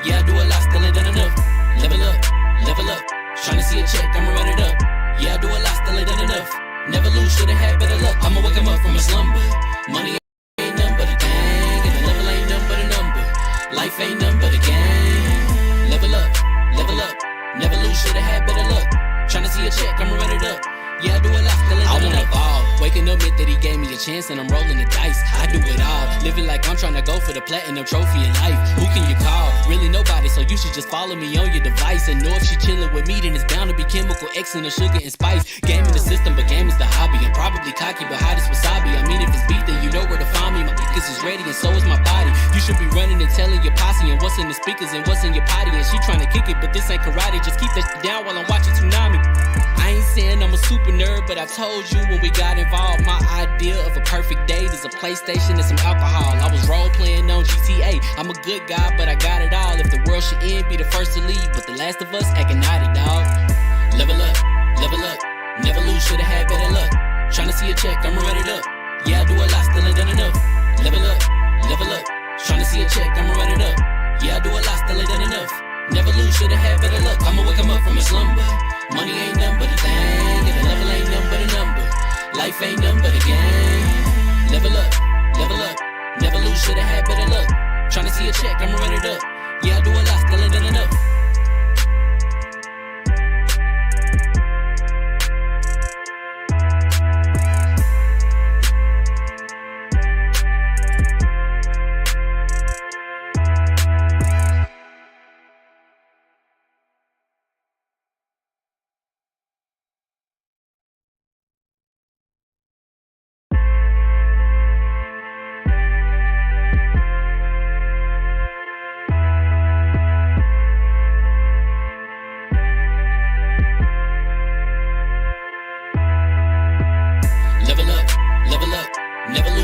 Yeah, I do a lot, still ain't done enough. Level up, level up. Tryna see a check, I'ma run it up. Yeah, I do a lot, still ain't done enough. Never lose, should've had better luck. I'ma wake 'em up from a slumber. Money ain't nothing but a thing, and the level ain't nothing but a number. Life ain't nothing but a game. Level up, level up. Never lose, should've had better luck. Tryna see a check, I'ma run it up. Yeah, I do a lot, still ain't done enough. I wanna ball. Waking up meant that he gave me a chance and I'm rolling the dice. I do it all. Living like I'm trying to go for the platinum trophy in life. Who can you call? Really nobody, so you should just follow me on your device. And know if she chillin' with me, then it's bound to be chemical X and the sugar and spice. Game in the system, but game is the hobby. I'm probably cocky, but hot as wasabi. I mean, if it's beef, then you know where to find me. My niggas is ready and so is my body. You should be running and telling your posse and what's in the speakers and what's in your potty. And she trying to kick it, but this ain't karate. Just keep that shit down while I'm watching Tsunami. I ain't saying I'm a super nerd, but I told you when we got involved, my idea of a perfect date is a PlayStation and some alcohol. I was role playing on GTA. I'm a good guy, but I got it all. If the world should end, be the first to leave, but the last of us acting naughty, dog. Level up, level up. Never lose, should've had better luck. Tryna see a check, I'ma run it up. Yeah, I do a lot, still ain't done enough. Level up, level up. Tryna see a check, I'ma run it up. Yeah, I do a lot, still ain't done enough. Never lose, should've had better luck. I'ma wake 'em up from a slumber. Money ain't nothing but a thing, and the level ain't nothing but a number. Life ain't nothing but a game. Level up, level up. Never lose, should've had better luck. Tryna see a check, I'ma run it up. Yeah, I do a lot, still ain't done enough.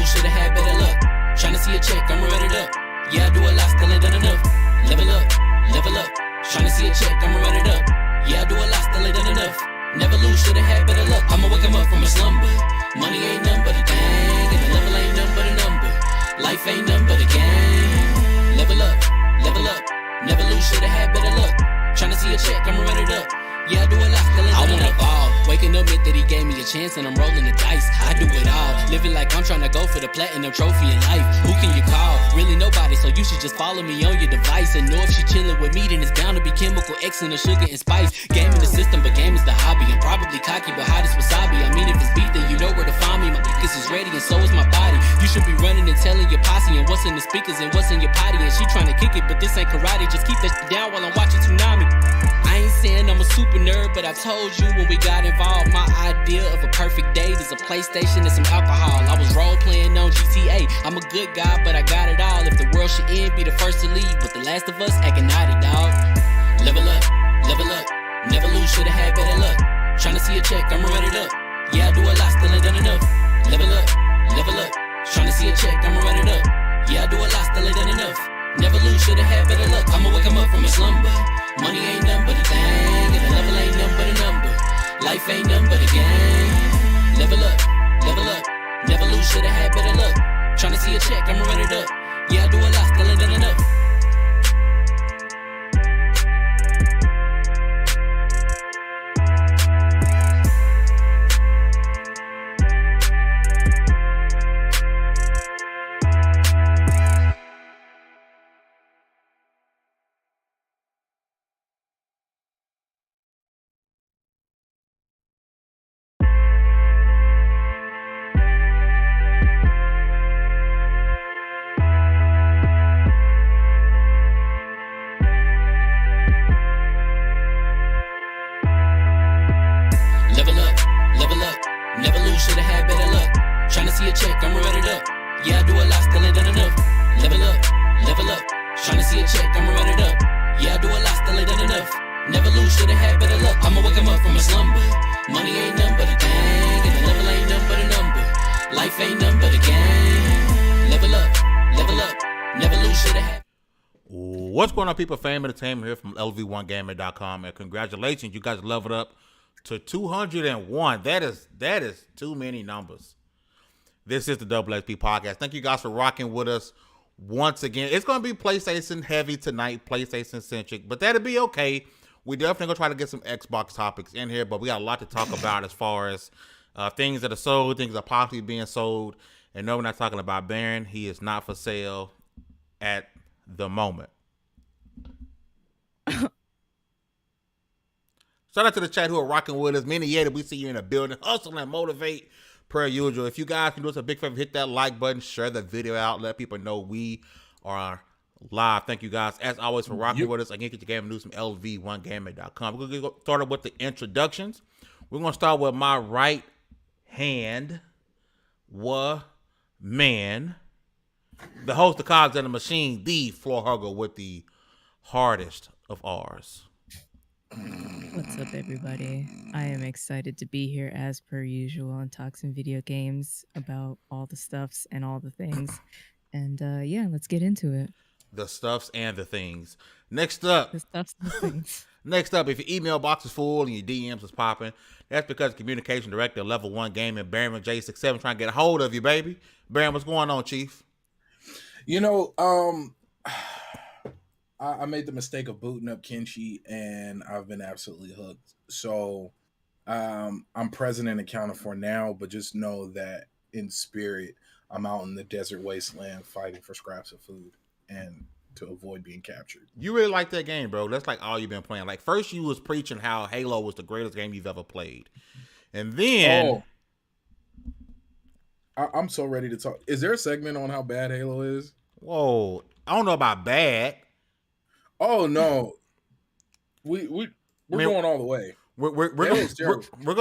Should've had better luck. Tryna see a check, I'ma run it up. Yeah, I do a lot, still ain't done enough. Level up, level up. Tryna see a check, I'ma run it up. Yeah, I do a lot, still ain't done enough. Never lose, should've had better luck. I'ma wake 'em up from a slumber. Money ain't nothing but a thing, and the level ain't nothing but a number. Life ain't nothing but a game. Level up, level up. Never lose, should've had better luck. Tryna see a check, I'ma run it up. Yeah, I do a lot, still ain't done enough. I wanna ball. Waking up meant that he gave me a chance and I'm rolling the dice. I do it all. Living like I'm trying to go for the platinum trophy in life. Who can you call? Really nobody, so you should just follow me on your device. And know if she chillin' with me, then it's bound to be chemical X and the sugar and spice. Game in the system, but game is the hobby. I'm probably cocky, but hot as wasabi. I mean, if it's beef, then you know where to find me. My niggas is ready and so is my body. You should be running and telling your posse and what's in the speakers and what's in your potty. And she trying to kick it, but this ain't karate. Just keep that shit down while I'm watching Tsunami. I ain't saying I'm a super nerd, but I told you when we got involved, my idea of a perfect date is a PlayStation and some alcohol. I was role playing on GTA. I'm a good guy, but I got it all. If the world should end, be the first to leave, but the last of us acting naughty, dog. Level up, level up. Never lose, should've had better luck. Tryna see a check, I'ma run it up. Yeah, I do a lot, still ain't done enough. Level up, level up. Tryna see a check, I'ma run it up. Yeah, I do a lot, still ain't done enough. Never lose, should've had better luck. I'ma wake 'em up from a slumber. Money ain't nothing but a thing, and the level ain't nothing but a number. Life ain't nothing but a game. Level up, level up. Never lose, should've had better luck. Tryna see a check, I'ma run it up. Yeah, I do a lot, still ain't done enough. Should've had better luck. Tryna see a check, I'ma run it up. Yeah, I do a lot, still ain't done enough. Level up, level up. Tryna see a check, I'ma run it up. Yeah, I do a lot, still ain't done enough. Never lose, should've had better luck. I'ma wake 'em up from a slumber. Money ain't nothing but a thing, and the level ain't nothing but a number. Life ain't nothing but a game. Level up, level up. Never lose, should've had. What's going on, people? Fame Entertainment here from LV1Gaming.com, and congratulations, you guys leveled up to 201. That is too many numbers. This is the Double XP Podcast. Thank you guys for rocking with us once again, it's going to be PlayStation heavy tonight, PlayStation centric, but that'll be okay. We definitely going to try to get some Xbox topics in here, but we got a lot to talk about as far as things that are sold, things that are possibly being sold. And no, we're not talking about Baron. He is not for sale at the moment. Shout out to the chat who are rocking with us. Many Yeti, we see you in the building. Hustle and motivate per usual. If you guys can do us a big favor, hit that like button, share the video out, let people know we are live. Thank you guys, as always, for rocking with us. Again, get your game news from LV1Gaming.com. We're going to get started with the introductions. We're going to start with my right hand, man, the host of Cogs and the Machine, the floor hugger with the hardest of R's. What's up, everybody? I am excited to be here as per usual and talk some video games about all the stuffs and all the things. And yeah, let's get into it. The stuffs and the things. Next up. The stuffs and the things. Next up, if your email box is full and your DMs is popping, that's because communication director of Level 1 Gaming, Baron J67, trying to get a hold of you, baby. Baron, what's going on, Chief? You know, I made the mistake of booting up Kenshi, and I've been absolutely hooked. So I'm present and accounted for now, but just know that in spirit, I'm out in the desert wasteland fighting for scraps of food and to avoid being captured. You really like that game, bro. That's like all you've been playing. Like, first you was preaching how Halo was the greatest game you've ever played. And then... I'm so ready to talk. Is there a segment on how bad Halo is? Whoa. I don't know about bad. Oh, no. We're going all the way. We're going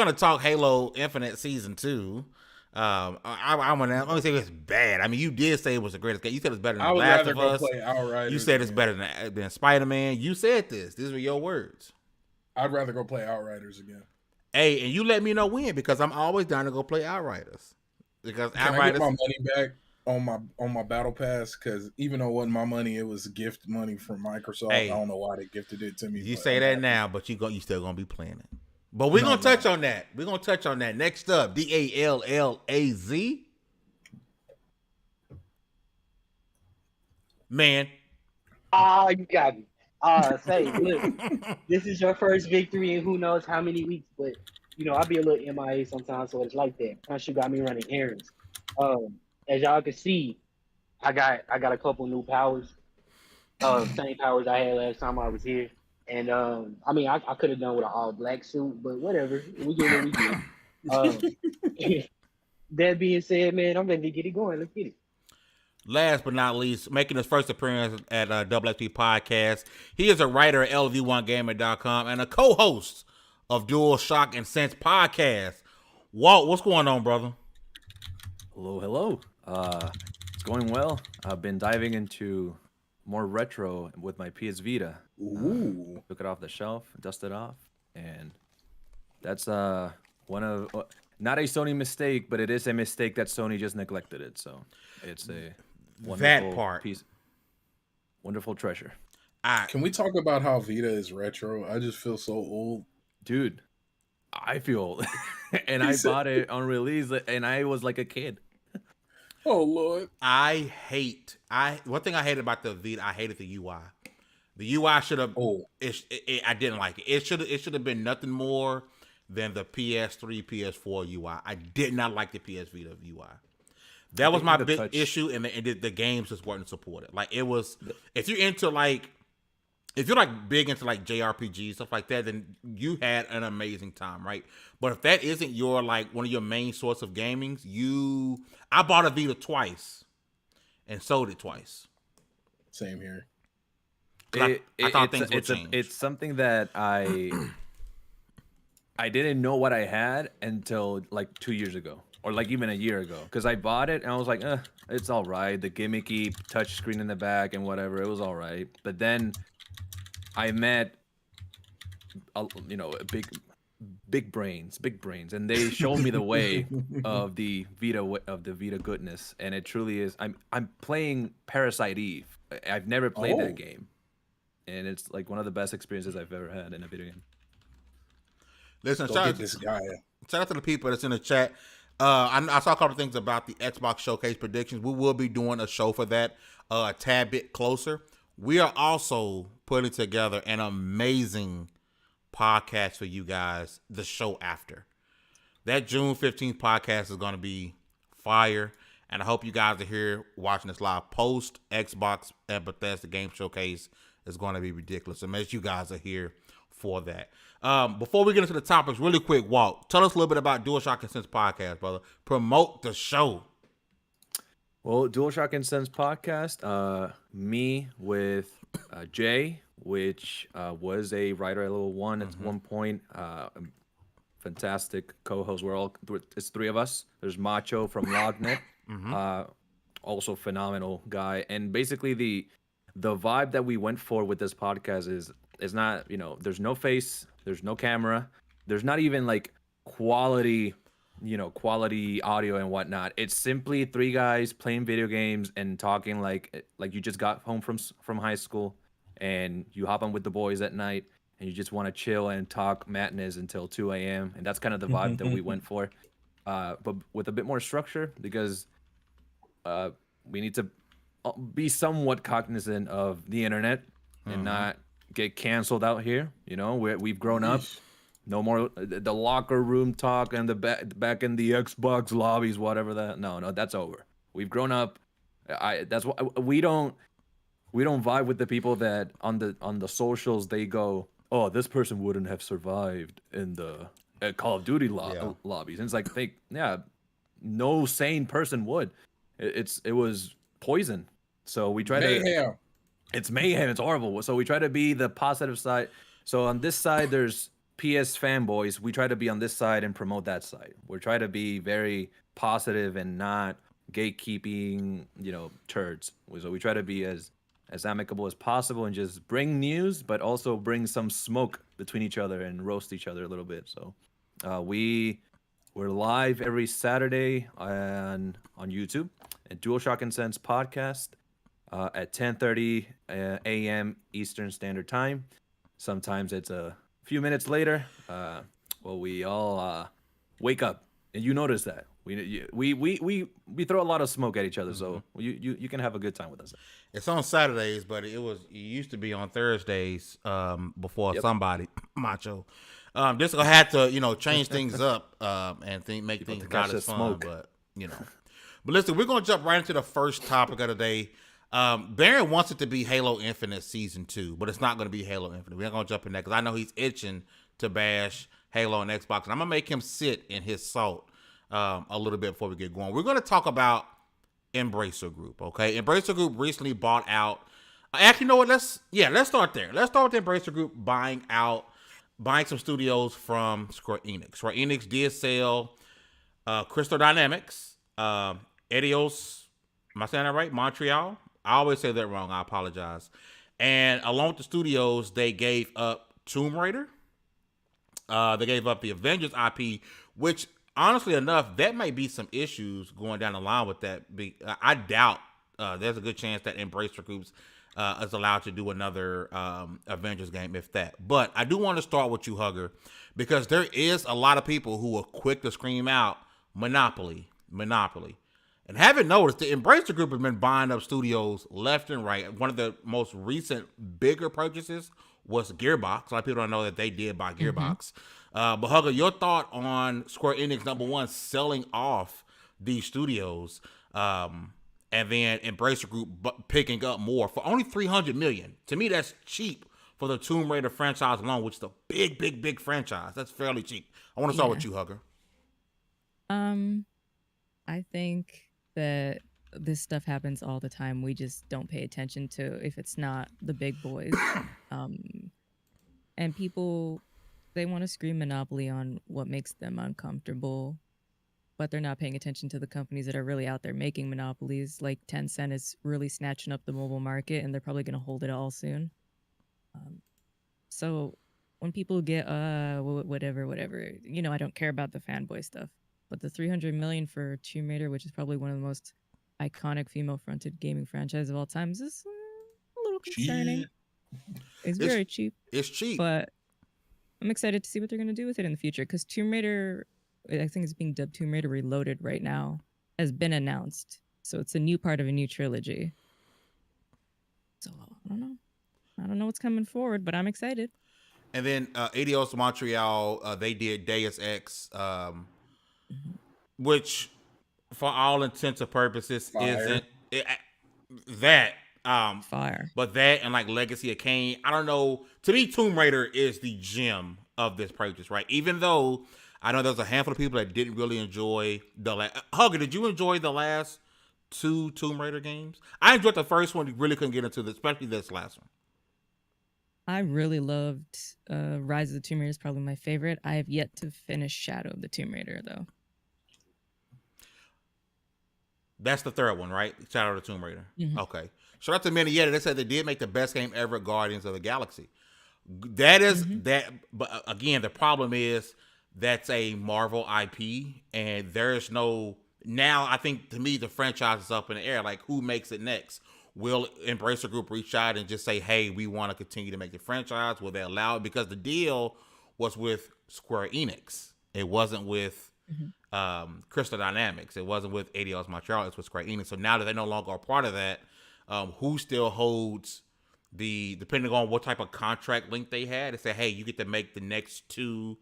to talk Halo Infinite Season 2. I'm gonna say it's bad. I mean, you did say it was the greatest game. You said it's better than The Last of Us. You said it's better than Spider-Man. You said this. These were your words. I'd rather go play Outriders again. Hey, and you let me know when, because I'm always down to go play Outriders. Because Can I get my money back on my battle pass? Because even though it wasn't my money, it was gift money from Microsoft. Hey, I don't know why they gifted it to me. You say that now, but you still gonna be playing it. But we're gonna touch on that. We're gonna touch on that. Next up, DALLAZ. Man. You got me. Say, look, this is your first victory in who knows how many weeks, but you know, I'll be a little MIA sometimes, so it's like that. Plus, you got me running errands. As y'all can see, I got a couple new powers. Same powers I had last time I was here. And I mean, I could have done with an all black suit, but whatever. We get what we get. That being said, man, I'm ready to get it going. Let's get it. Last but not least, making his first appearance at Double XP Podcast, he is a writer at LV1Gaming.com and a co-host of Dual Shock and Sense Podcast. Walt, what's going on, brother? Hello. It's going well. I've been diving into more retro with my PS Vita. Ooh. Took it off the shelf, dusted off, and that's one of not a Sony mistake, but it is a mistake that Sony just neglected it. So it's a wonderful piece, wonderful treasure. Can we talk about how Vita is retro? I just feel so old, dude. I feel old, and I bought it on release, and I was like a kid. Oh Lord! One thing I hated about the Vita, I hated the UI. The UI should have. I didn't like it. It should have been nothing more than the PS3, PS4 UI. I did not like the PS Vita UI. That was my big issue, and the games just weren't supported. Like, it was, if you're big into like JRPGs, stuff like that, then you had an amazing time, right? But if that isn't your like one of your main source of gaming, I bought a Vita twice and sold it twice. Same here. I thought things would change. It's something that I didn't know what I had until like 2 years ago, or like even a year ago, because I bought it and I was like, it's all right. The gimmicky touch screen in the back and whatever, it was all right. But then I met, big brains, and they showed me the way of the Vita goodness, and it truly is. I'm playing Parasite Eve. I've never played that game, and it's like one of the best experiences I've ever had in a video game. Listen, shout out to the people that's in the chat. I saw a couple of things about the Xbox Showcase predictions. We will be doing a show for that a tad bit closer. We are also putting together an amazing podcast for you guys, the show after. That June 15th podcast is going to be fire. And I hope you guys are here watching this live. Post Xbox and Bethesda Game Showcase is going to be ridiculous. So make sure you guys are here for that. Before we get into the topics, really quick, Walt, tell us a little bit about DualShock and Sense podcast, brother. Promote the show. Well, DualShock and Sense podcast, me with Jay, which was a writer at Level 1 at one point. Fantastic co-host. It's three of us. There's Macho from Lognet, also phenomenal guy. And basically the vibe that we went for with this podcast is not, there's no face, there's no camera, there's not even like quality audio and whatnot. It's simply three guys playing video games and talking like you just got home from high school and you hop on with the boys at night and you just want to chill and talk madness until 2 a.m. And that's kind of the vibe that we went for, but with a bit more structure because we need to be somewhat cognizant of the internet and not get canceled out here. We've grown up. No more the locker room talk and the back in the Xbox lobbies, whatever that. No, that's over. We've grown up. That's what we don't vibe with the people that on the socials they go, oh, this person wouldn't have survived in the Call of Duty lobbies. And it's like no sane person would. It was poison. So we try to. It's mayhem. It's horrible. So we try to be the positive side. So on this side, there's PS fanboys. We try to be on this side and promote that side. We try to be very positive and not gatekeeping, turds. So we try to be as amicable as possible and just bring news, but also bring some smoke between each other and roast each other a little bit. So we're live every Saturday on YouTube at DualShock and Sense podcast at 10:30 a.m. Eastern Standard Time. Sometimes it's a few minutes later. We all wake up, and you notice that we throw a lot of smoke at each other, so you can have a good time with us. It's on Saturdays, but it used to be on Thursdays before somebody Macho. Just gonna have to change things up and make things not as fun, but But listen, we're gonna jump right into the first topic of the day. Baron wants it to be Halo Infinite Season 2, but it's not going to be Halo Infinite. We're not going to jump in that because I know he's itching to bash Halo on Xbox, and I'm going to make him sit in his salt a little bit before we get going. We're going to talk about Embracer Group, okay? Embracer Group recently bought out... Actually, you know what? Let's start there. Let's start with Embracer Group buying some studios from Square Enix. Square Enix did sell Crystal Dynamics, Eidos... Am I saying that right? Montreal? I always say that wrong. I apologize. And along with the studios, they gave up Tomb Raider. They gave up the Avengers IP, which, honestly enough, that might be some issues going down the line with that. I doubt there's a good chance that Embracer Groups is allowed to do another Avengers game, if that. But I do want to start with you, Hugger, because there is a lot of people who are quick to scream out, Monopoly. And haven't noticed, the Embracer Group has been buying up studios left and right. One of the most recent bigger purchases was Gearbox. A lot of people don't know that they did buy Gearbox. But Hugger, your thought on Square Enix, number one, selling off these studios, and then Embracer Group picking up more for only $300 million. To me, that's cheap for the Tomb Raider franchise alone, which is a big franchise. That's fairly cheap. I want to start with you, Hugger. I think that this stuff happens all the time. We just don't pay attention to if it's not the big boys. And people, they want to scream monopoly on what makes them uncomfortable, but they're not paying attention to the companies that are really out there making monopolies. Like Tencent is really snatching up the mobile market, and they're probably going to hold it all soon. So when people get whatever, I don't care about the fanboy stuff. But the $300 million for Tomb Raider, which is probably one of the most iconic female-fronted gaming franchises of all time, is a little concerning. It's very cheap. It's cheap. But I'm excited to see what they're going to do with it in the future, because Tomb Raider I think it's being dubbed Tomb Raider Reloaded right now, has been announced. So it's a new part of a new trilogy. So I don't know. I don't know what's coming forward, but I'm excited. And then Eidos Montreal, they did Deus Ex, which, for all intents and purposes, Fire. that. Fire. But that and like Legacy of Kain, I don't know. To me, Tomb Raider is the gem of this purchase, right? Even though I know there's a handful of people that didn't really enjoy the last. Hugger, did you enjoy the last 2 Tomb Raider games? I enjoyed the first one. You really couldn't get into this, especially this last one. I really loved Rise of the Tomb Raider is probably my favorite. I have yet to finish Shadow of the Tomb Raider though. That's the third one, right? Shadow of the Tomb Raider. Mhm. Okay. Shout out to Minnietta. They said they did make the best game ever, Guardians of the Galaxy. That is that. But again, the problem is that's a Marvel IP, and there's no. Now, I think to me the franchise is up in the air. Like, who makes it next? Will Embracer Group reach out and just say, "Hey, we want to continue to make the franchise"? Will they allow it? Because the deal was with Square Enix. It wasn't with Crystal Dynamics. It wasn't with Eidos Montreal. It's with Square Enix. So now that they no longer are part of that, who still holds depending on what type of contract link they had, they say, hey, you get to make the next 2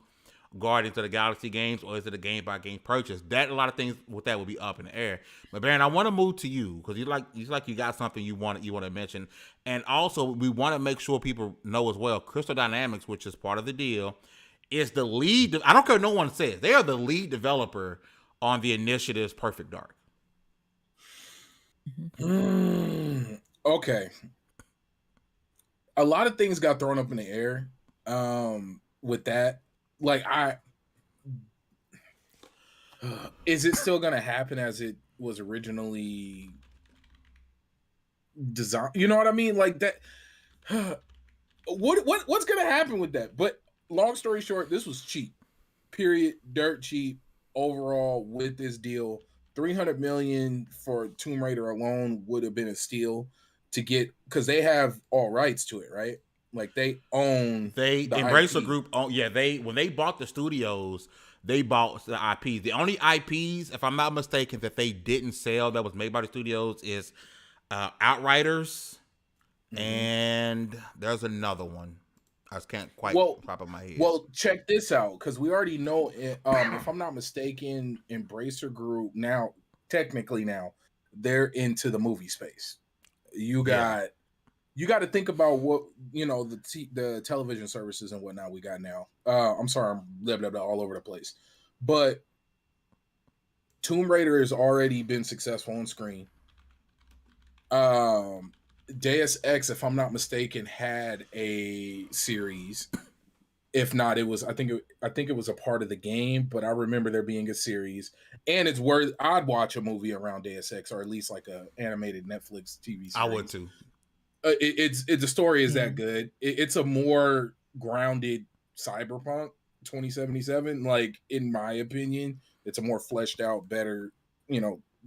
Guardians of the Galaxy games, or is it a game by game purchase? That, a lot of things with that will be up in the air. But Baron, I want to move to you because you got something you want to mention, and also we want to make sure people know as well. Crystal Dynamics, which is part of the deal, is the lead. I don't care what no one says. They are the lead developer on the initiative's Perfect Dark. Okay. A lot of things got thrown up in the air with that. Like, is it still gonna happen as it was originally designed? You know what I mean? Like that. What's gonna happen with that? But long story short, this was cheap. Period. Dirt cheap overall with this deal. $300 million for Tomb Raider alone would have been a steal to get, because they have all rights to it, right? Like they own the Embracer IP. Group. When they bought the studios, they bought the IPs. The only IPs, if I'm not mistaken, that they didn't sell that was made by the studios is Outriders, and there's another one. I just can't quite pop in my head. Well, check this out, because we already know, if I'm not mistaken, Embracer Group technically now, they're into the movie space. You got to think about what, the television services and whatnot we got now. I'm sorry, I'm blah, blah, blah, all over the place. But Tomb Raider has already been successful on screen. Deus Ex, if I'm not mistaken, had a series. If not, it was I think it was a part of the game, but I remember there being a series. And it's worth, I'd watch a movie around Deus Ex, or at least like a animated Netflix TV series. I would too. The story is that good. It's a more grounded Cyberpunk 2077. Like, in my opinion, it's a more fleshed out, better,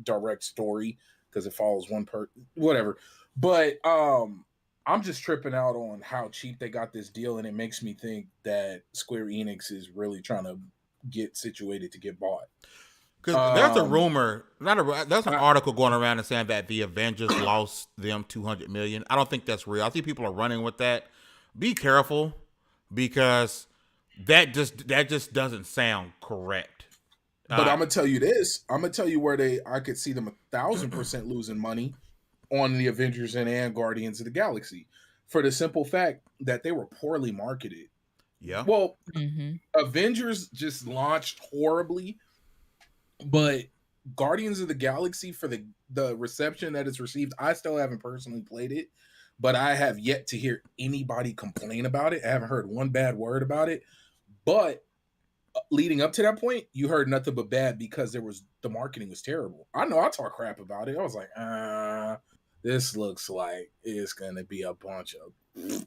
direct story, because it follows one whatever. But I'm just tripping out on how cheap they got this deal, and it makes me think that Square Enix is really trying to get situated to get bought. Because there's a rumor, there's an article going around and saying that the Avengers lost them $200 million. I don't think that's real. I think people are running with that. Be careful, because that just doesn't sound correct. But I'm gonna tell you this. I'm gonna tell you where I could see them 1,000% losing money on the Avengers and Guardians of the Galaxy, for the simple fact that they were poorly marketed. Yeah. Well, Avengers just launched horribly, but Guardians of the Galaxy, for the reception that it's received, I still haven't personally played it, but I have yet to hear anybody complain about it. I haven't heard one bad word about it. But leading up to that point, you heard nothing but bad, because the marketing was terrible. I know I talk crap about it. I was like, this looks like it's gonna be a bunch of,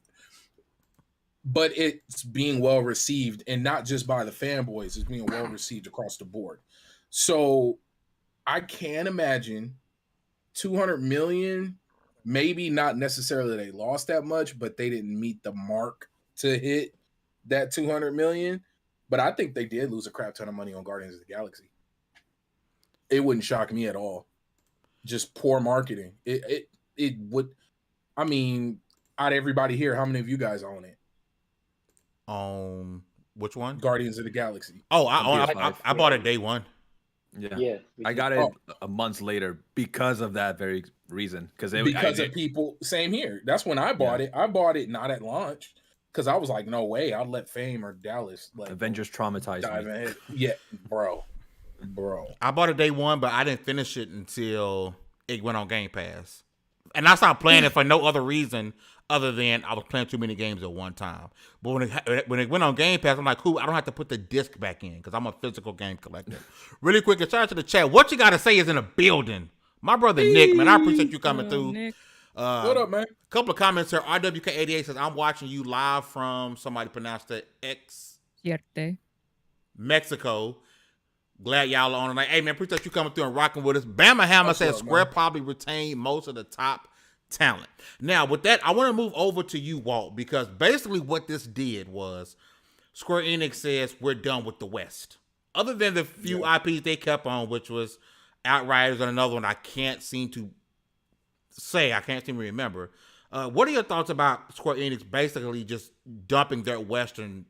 but it's being well received, and not just by the fanboys. It's being well received across the board. So I can imagine 200 million, maybe not necessarily they lost that much, but they didn't meet the mark to hit that 200 million. But I think they did lose a crap ton of money on Guardians of the Galaxy. It wouldn't shock me at all. Just poor marketing. It would. I mean, out of everybody here, how many of you guys own it? Which one? Guardians of the Galaxy. Oh, On I PS5. bought it day one. Yeah. Yeah. I got it a month later because of that very reason. Because of people. Same here. That's when I bought it. I bought it not at launch because I was like, no way. I'd let Fame or Dallas like Avengers traumatized dive me. ahead. Yeah, bro. I bought it day one, but I didn't finish it until it went on Game Pass. And I stopped playing it for no other reason other than I was playing too many games at one time. But when it went on Game Pass, I'm like, cool, I don't have to put the disc back in because I'm a physical game collector. Really quick, shout out to the chat. What you got to say is in a building. My brother Nick, man, I appreciate you coming through. Nick. What up, man? A couple of comments here. RWK88 says, I'm watching you live from, somebody pronounced it, Siete. Mexico. Glad y'all are on tonight. Hey, man, appreciate you coming through and rocking with us. Bama Hammer says Square probably retained most of the top talent. Now, with that, I want to move over to you, Walt, because basically what this did was Square Enix says we're done with the West. Other than the few IPs they kept on, which was Outriders and another one I can't seem to remember. What are your thoughts about Square Enix basically just dumping their Western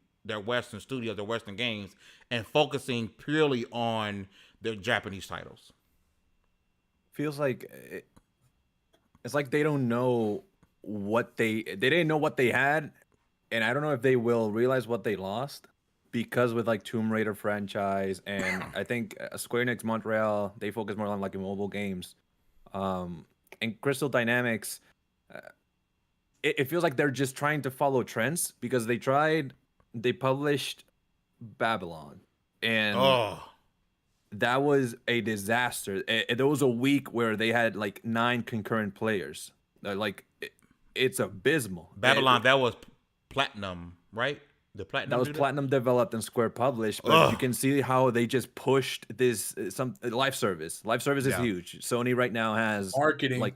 studios, their Western games, and focusing purely on their Japanese titles? Feels like it's like they don't know what they didn't know what they had, and I don't know if they will realize what they lost, because with like Tomb Raider franchise and I think Square Enix Montreal, they focus more on like mobile games, and Crystal Dynamics, it feels like they're just trying to follow trends because they published Babylon, and that was a disaster. There was a week where they had like 9 concurrent players. It's abysmal. Babylon, that was Platinum, right? The Platinum. That was Platinum developed and Square published, but you can see how they just pushed this live service. Live service is huge. Sony right now has marketing.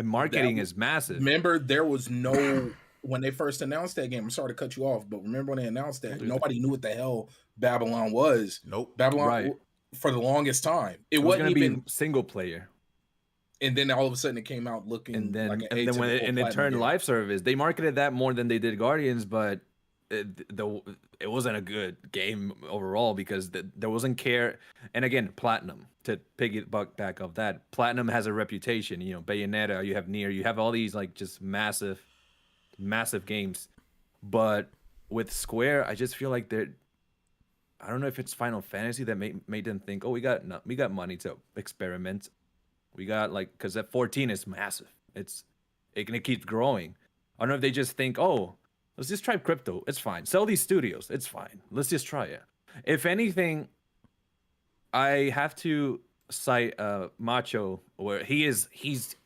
Marketing is massive. Remember, there was no when they first announced that game. I'm sorry to cut you off, but remember when they announced that, nobody knew what the hell Babylon was. Nope. Babylon for the longest time. It wasn't even be single player. And then all of a sudden it came out looking and then like and then when it turned live service, they marketed that more than they did Guardians, but it wasn't a good game overall because there wasn't care. And again, Platinum, to piggyback back of that, Platinum has a reputation. You know, Bayonetta, you have Nier, you have all these like just massive games. But with Square, I just feel like I don't know if it's Final Fantasy that made them think, oh, we got money to experiment. We got because that 14 is massive. It keeps growing. I don't know if they just think, oh, let's just try crypto. It's fine. Sell these studios. It's fine. Let's just try it. If anything, I have to cite Macho, where he's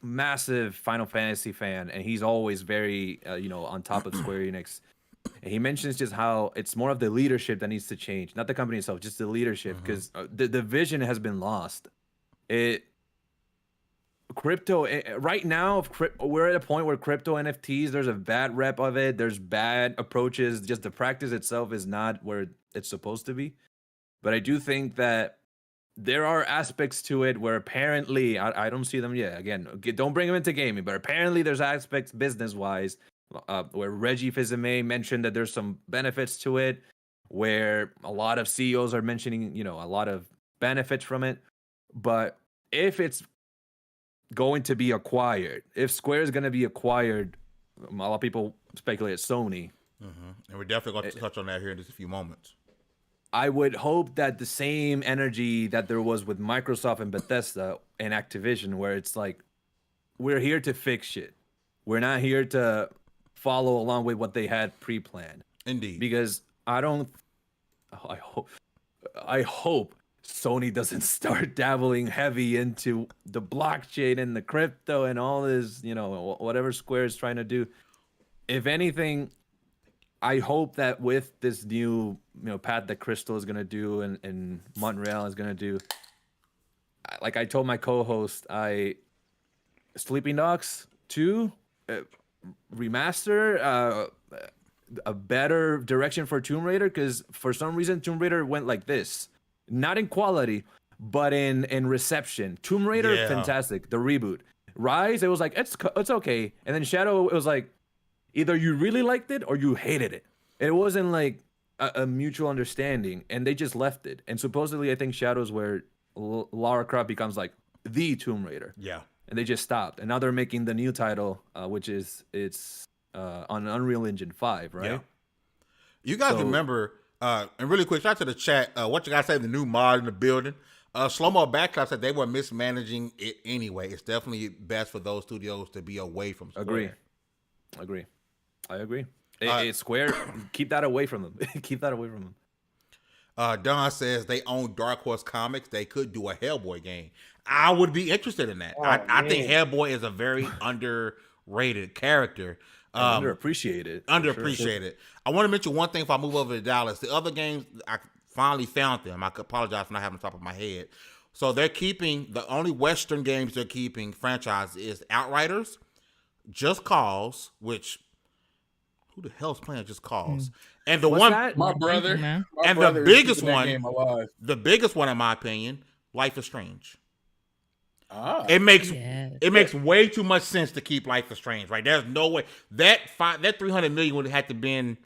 massive Final Fantasy fan, and he's always very on top of Square Enix. And he mentions just how it's more of the leadership that needs to change, not the company itself, just the leadership, because the vision has been lost. Crypto right now, we're at a point where crypto NFTs, there's a bad rep of it. There's bad approaches. Just the practice itself is not where it's supposed to be. But I do think that there are aspects to it where apparently I don't see them yet. Again, don't bring them into gaming, but apparently there's aspects business-wise where Reggie Fils-Aimé mentioned that there's some benefits to it, where a lot of CEOs are mentioning, a lot of benefits from it. But if it's going to be acquired, if Square is going to be acquired, a lot of people speculate it's Sony. And we're definitely going to touch on that here in just a few moments. I would hope that the same energy that there was with Microsoft and Bethesda and Activision, where it's like, we're here to fix shit. We're not here to follow along with what they had pre-planned. Indeed. Because I hope Sony doesn't start dabbling heavy into the blockchain and the crypto and all this, whatever Square is trying to do. If anything, I hope that with this new, path that Crystal is going to do and Montreal is going to do, like I told my co-host, Sleeping Dogs 2 remaster, a better direction for Tomb Raider, because for some reason Tomb Raider went like this, not in quality, but in reception. Tomb Raider, Yeah. fantastic. The reboot. Rise, it was like it's okay, and then Shadow, it was like either you really liked it or you hated it. It wasn't like a mutual understanding, and they just left it. And supposedly, I think Shadow's where Lara Croft becomes like the Tomb Raider. Yeah. And they just stopped, and now they're making the new title, which is on Unreal Engine 5, right? Yeah. You guys remember, and really quick, shout out to the chat. What you guys say, the new mod in the building. Slow-mo Backclash said they were mismanaging it anyway. It's definitely best for those studios to be away from Square. Agree. I agree. It's Square. Keep that away from them. Keep that away from them. Don says they own Dark Horse Comics. They could do a Hellboy game. I would be interested in that. I think Hellboy is a very underrated character. Underappreciated. Underappreciated. I want to mention one thing before I move over to Dallas. The other games, I finally found them. I apologize for not having them top of my head. So they're keeping, the only Western games they're keeping franchise is Outriders, Just Cause, which, who the hell's playing Just Cause? And the my brother. And the biggest one, the biggest one in my opinion, Life is Strange. It makes way too much sense to keep Life is Strange, right? There's no way that 300 million would have had to been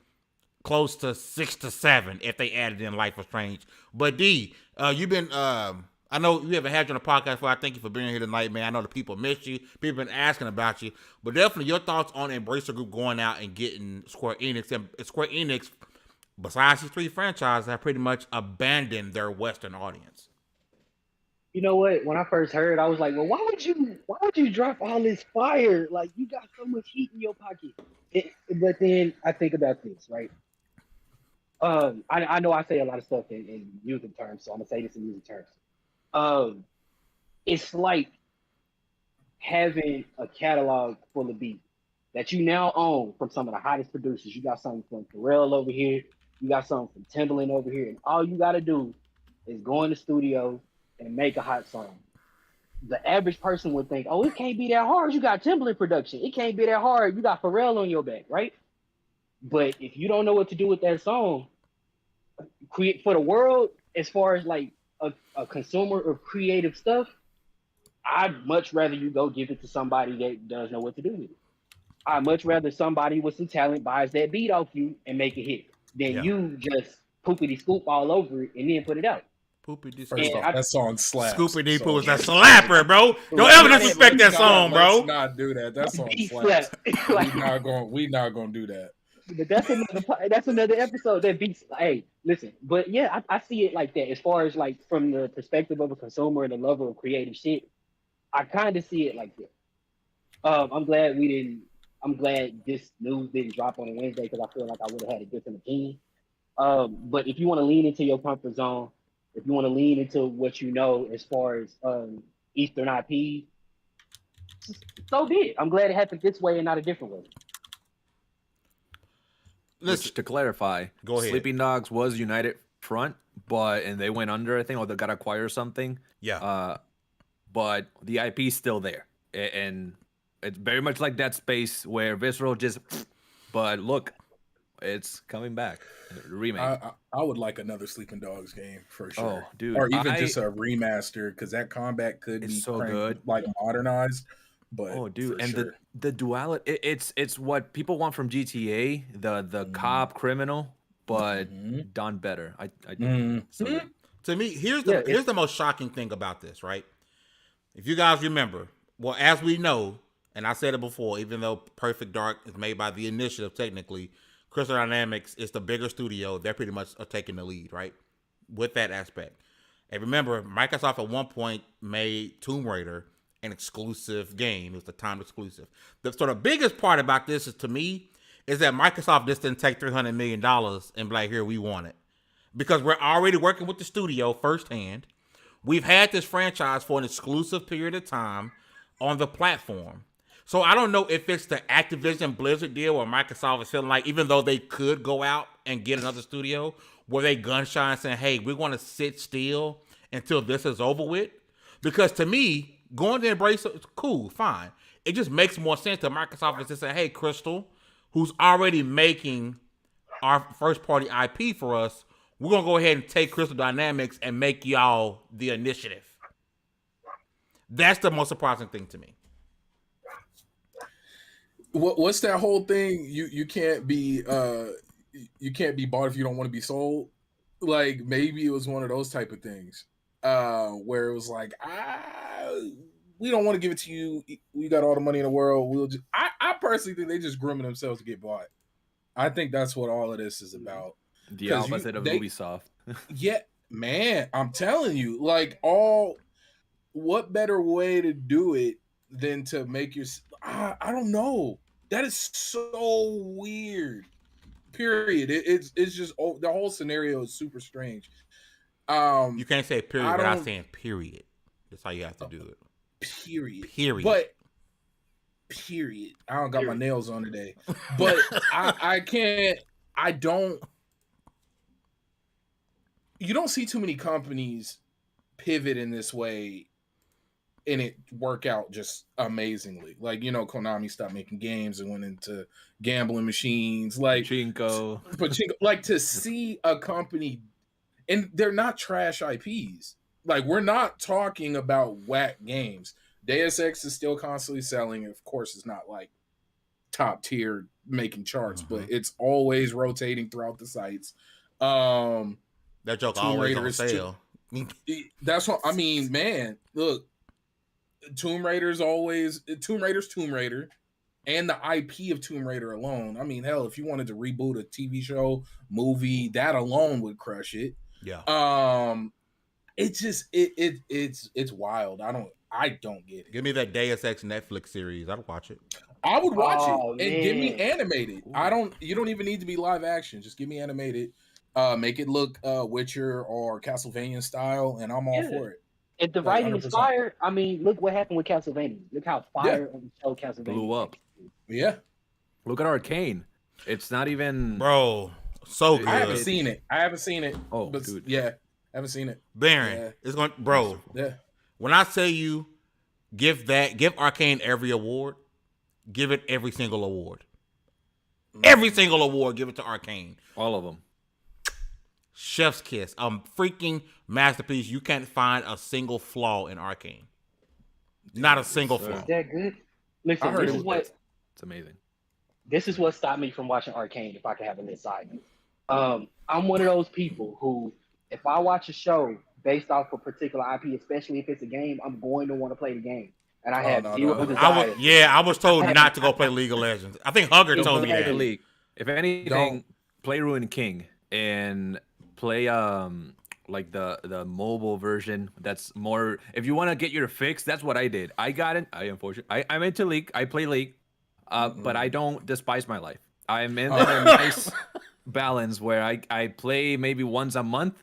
close to 6 to 7 if they added in Life is Strange. But D, you've been I know you haven't had you on the podcast before. I thank you for being here tonight, man. I know the people miss you. People been asking about you, but definitely your thoughts on Embracer Group going out and getting Square Enix. And Square Enix, besides these 3 franchises, have pretty much abandoned their Western audience. You know what? When I first heard, I was like, "Well, why would you drop all this fire? Like, you got so much heat in your pocket." But then I think about this, right? I know I say a lot of stuff in music terms, so I'm gonna say this in music terms. It's like having a catalog full of beats that you now own from some of the hottest producers. You got something from Pharrell over here, you got something from Timbaland over here, and all you got to do is go in the studio and make a hot song. The average person would think, "Oh, it can't be that hard. You got Timbaland production. It can't be that hard. You got Pharrell on your back, right?" But if you don't know what to do with that song, create for the world, as far as like a consumer of creative stuff, I'd much rather you go give it to somebody that does know what to do with it. I'd much rather somebody with some talent buys that beat off you and make it hit than you just poopity scoop all over it and then put it out. First off, that song slaps. Scoopy Poo is a slapper, bro. Don't ever disrespect that song, bro. Let's not do that. That song slaps. We not gonna do that. But that's another episode. That beats. Hey, listen. But yeah, I see it like that. As far as like from the perspective of a consumer and a lover of creative shit, I kind of see it like that. I'm glad this news didn't drop on a Wednesday, because I feel like I would have had a different opinion. But if you want to lean into your comfort zone, if you want to lean into what you know as far as Eastern IP, so be it. I'm glad it happened this way and not a different way. Which, to clarify, go ahead. Sleeping Dogs was United Front, and they went under, I think, or they got acquired or something. Yeah. But the IP is still there, and it's very much like Dead Space, where Visceral just. But look, it's coming back. Remake. I would like another Sleeping Dogs game for sure. Oh, dude, or even just a remaster, because that combat could be so good, like modernized. But dude, and sure. the duality, it's what people want from GTA, the cop criminal, but done better. I so to me, here's the most shocking thing about this, right? If you guys remember, well, as we know, and I said it before, even though Perfect Dark is made by the Initiative, technically, Crystal Dynamics is the bigger studio. They're pretty much taking the lead, right? With that aspect. And remember, Microsoft at one point made Tomb Raider an exclusive game. It was the time exclusive. So the biggest part about this is, to me, is that Microsoft just didn't take $300 million and be like, here, we want it. Because we're already working with the studio firsthand. We've had this franchise for an exclusive period of time on the platform. So I don't know if it's the Activision Blizzard deal where Microsoft is feeling like, even though they could go out and get another studio, where they gun shy and saying, hey, we want to sit still until this is over with. Because to me, going to Embrace, cool, fine. It just makes more sense to Microsoft is to say, hey, Crystal, who's already making our first party IP for us, we're gonna go ahead and take Crystal Dynamics and make y'all the initiative. That's the most surprising thing to me. What's that whole thing? You can't be bought if you don't want to be sold. Like maybe it was one of those type of things where it was like, we don't want to give it to you. We got all the money in the world. We'll just. I personally think they just grooming themselves to get bought. I think that's what all of this is about. The opposite of Ubisoft. Yeah, man, I'm telling you, like what better way to do it than to make your I don't know. That is so weird. Period. It's just the whole scenario is super strange. You can't say period without saying period. That's how you have to do it. Period. But period. I don't got my nails on today. But I can't. I don't. You don't see too many companies pivot in this way and it work out just amazingly. Like, Konami stopped making games and went into gambling machines. Like Pachinko. Like to see a company, and they're not trash IPs. Like we're not talking about whack games. Deus Ex is still constantly selling. Of course, it's not like top tier making charts, but it's always rotating throughout the sites. That joke always on sale. That's what I mean, man. Look, Tomb Raider's Tomb Raider, and the IP of Tomb Raider alone. I mean, hell, if you wanted to reboot a TV show, movie, that alone would crush it. Yeah. It's just it's wild. I don't get it. Give me that Deus Ex Netflix series. I'd watch it. I would watch it man. and give me animated. You don't even need to be live action. Just give me animated. Make it look Witcher or Castlevania style, and I'm all for it. If the writing is fire, I mean, look what happened with Castlevania. Look how fire of the show Castlevania blew up. Yeah. Look at Arcane. It's not even so good. I haven't seen it. Oh, but dude. Yeah, I haven't seen it. Baron, it's going, Yeah. When I say you give Arcane every award, give it every single award. Every single award, give it to Arcane. All of them. Chef's kiss. Freaking masterpiece. You can't find a single flaw in Arcane. Not a single flaw. Is that good? Listen, this is what it's amazing. This is what stopped me from watching Arcane, if I could have a little side note. I'm one of those people who, if I watch a show based off a particular IP, especially if it's a game, I'm going to want to play the game. And I have zero desire. I was told not to go play League of Legends. I think Hugger told me that. League. If anything, play Ruined King and play like the mobile version. That's more. If you want to get your fix, that's what I did. I got it. I'm into League. I play League, but I don't despise my life. I'm in a nice balance where I play maybe once a month,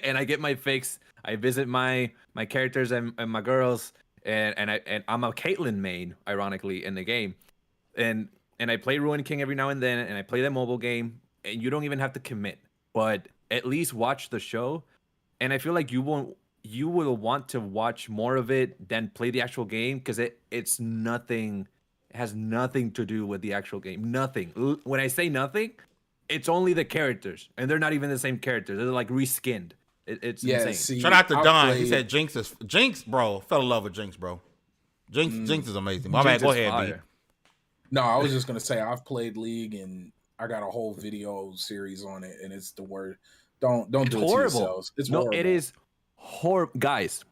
and I get my fix. I visit my characters and my girls, and I'm a Caitlyn main, ironically, in the game, and I play Ruined King every now and then, and I play the mobile game, and you don't even have to commit, but at least watch the show, and I feel like you will want to watch more of it than play the actual game, because it's nothing. It has nothing to do with the actual game. Nothing. When I say nothing, it's only the characters, and they're not even the same characters. They're like reskinned. It's insane. See, shout out to Don. He said Jinx, bro. Fell in love with Jinx, bro. Jinx is amazing. My man, go ahead, B. No, I was just gonna say I've played League and I got a whole video series on it, and it's the word. Don't do it to yourselves. It's horrible. It is horrible. Guys,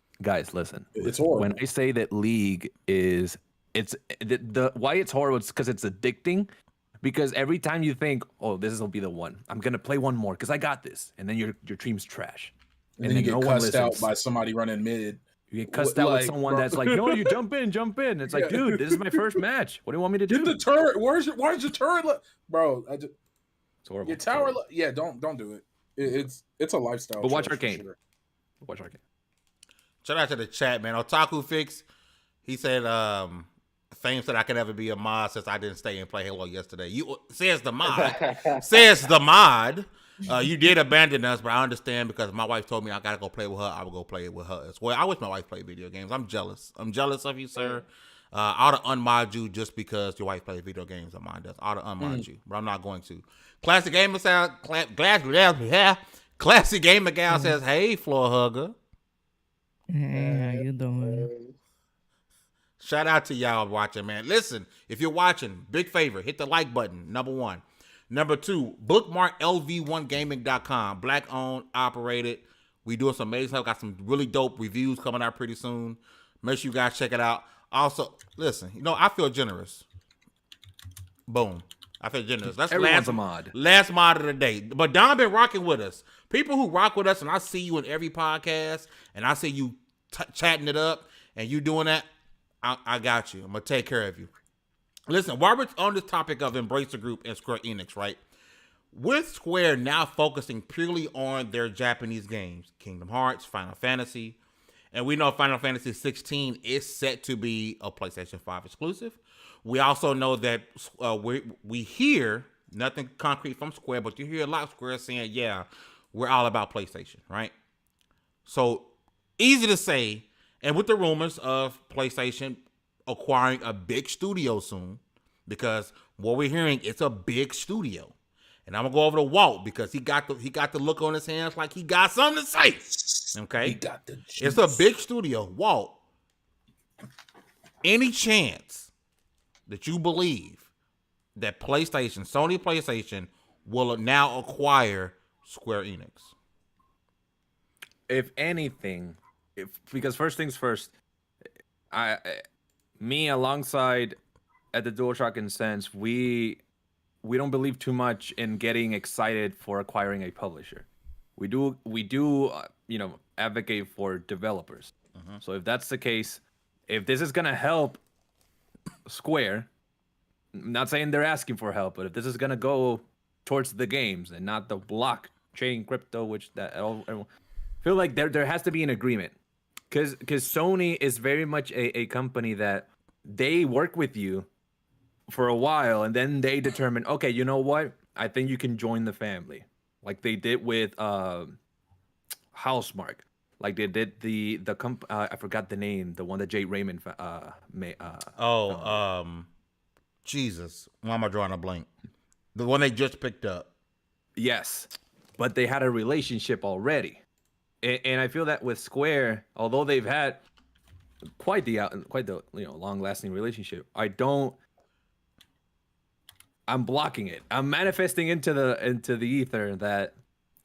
listen. It's horrible. When I say that League is, it's the why it's horrible. It's because it's addicting. Because every time you think, oh, this will be the one, I'm gonna play one more because I got this, and then your team's trash, and then you get cussed out by somebody running mid. You get cussed out with someone that's like, no, you jump in. It's like, dude, this is my first match. What do you want me to do? Get the turret. Where's your turret? Bro, it's horrible. Your tower. Don't do it. It's a lifestyle. But watch Arcane. Sure. Watch Arcane. Shout out to the chat, man. Otaku Fix. He said, Fame said I could never be a mod since I didn't stay and play Halo yesterday. Says the mod. You did abandon us, but I understand because my wife told me I gotta go play with her. I will go play with her as well. I wish my wife played video games. I'm jealous. I'm jealous of you, sir. I ought to unmod you just because your wife plays video games. I mind us. I ought to unmod you, but I'm not going to Classic Gamer sound. Classic Gamer Gal says, "Hey, floor hugger." Hey, how you doing? Shout out to y'all watching, man. Listen, if you're watching, big favor, hit the like button. Number 1. Number 2, bookmark lv1gaming.com. Black owned, operated. We doing some amazing stuff. Got some really dope reviews coming out pretty soon. Make sure you guys check it out. Also, listen, I feel generous. Boom. I feel generous. That's Everyone's a mod. Last mod of the day. But Don been rocking with us. People who rock with us, and I see you in every podcast, and I see you chatting it up, and you doing that, I got you. I'm going to take care of you. Listen, while we're on this topic of Embracer Group and Square Enix, right? With Square now focusing purely on their Japanese games, Kingdom Hearts, Final Fantasy, and we know Final Fantasy 16 is set to be a PlayStation 5 exclusive. We also know that we hear nothing concrete from Square, but you hear a lot of Square saying, yeah, we're all about PlayStation, right? So easy to say, and with the rumors of PlayStation acquiring a big studio soon, because what we're hearing, it's a big studio. And I'm gonna go over to Walt because he got the look on his hands like he got something to say. Okay, He got the juice. it's a big studio. Walt, any chance that you believe that Sony PlayStation will now acquire Square Enix? If anything, because first things first, me alongside at the DualShock and Sense, we don't believe too much in getting excited for acquiring a publisher. We do advocate for developers. So if that's the case, if this is gonna help Square, I'm not saying they're asking for help, but if this is gonna go towards the games and not the blockchain crypto, which that I feel like there has to be an agreement, because Sony is very much a company that they work with you for a while and then they determine, okay, you know what, I think you can join the family, like they did with Housemark, like they did the I forgot the name, the one that Jay Raymond Jesus, why am I drawing a blank? The one they just picked up. Yes, but they had a relationship already, and I feel that with Square, although they've had quite the long-lasting relationship, I'm blocking it. I'm manifesting into the ether that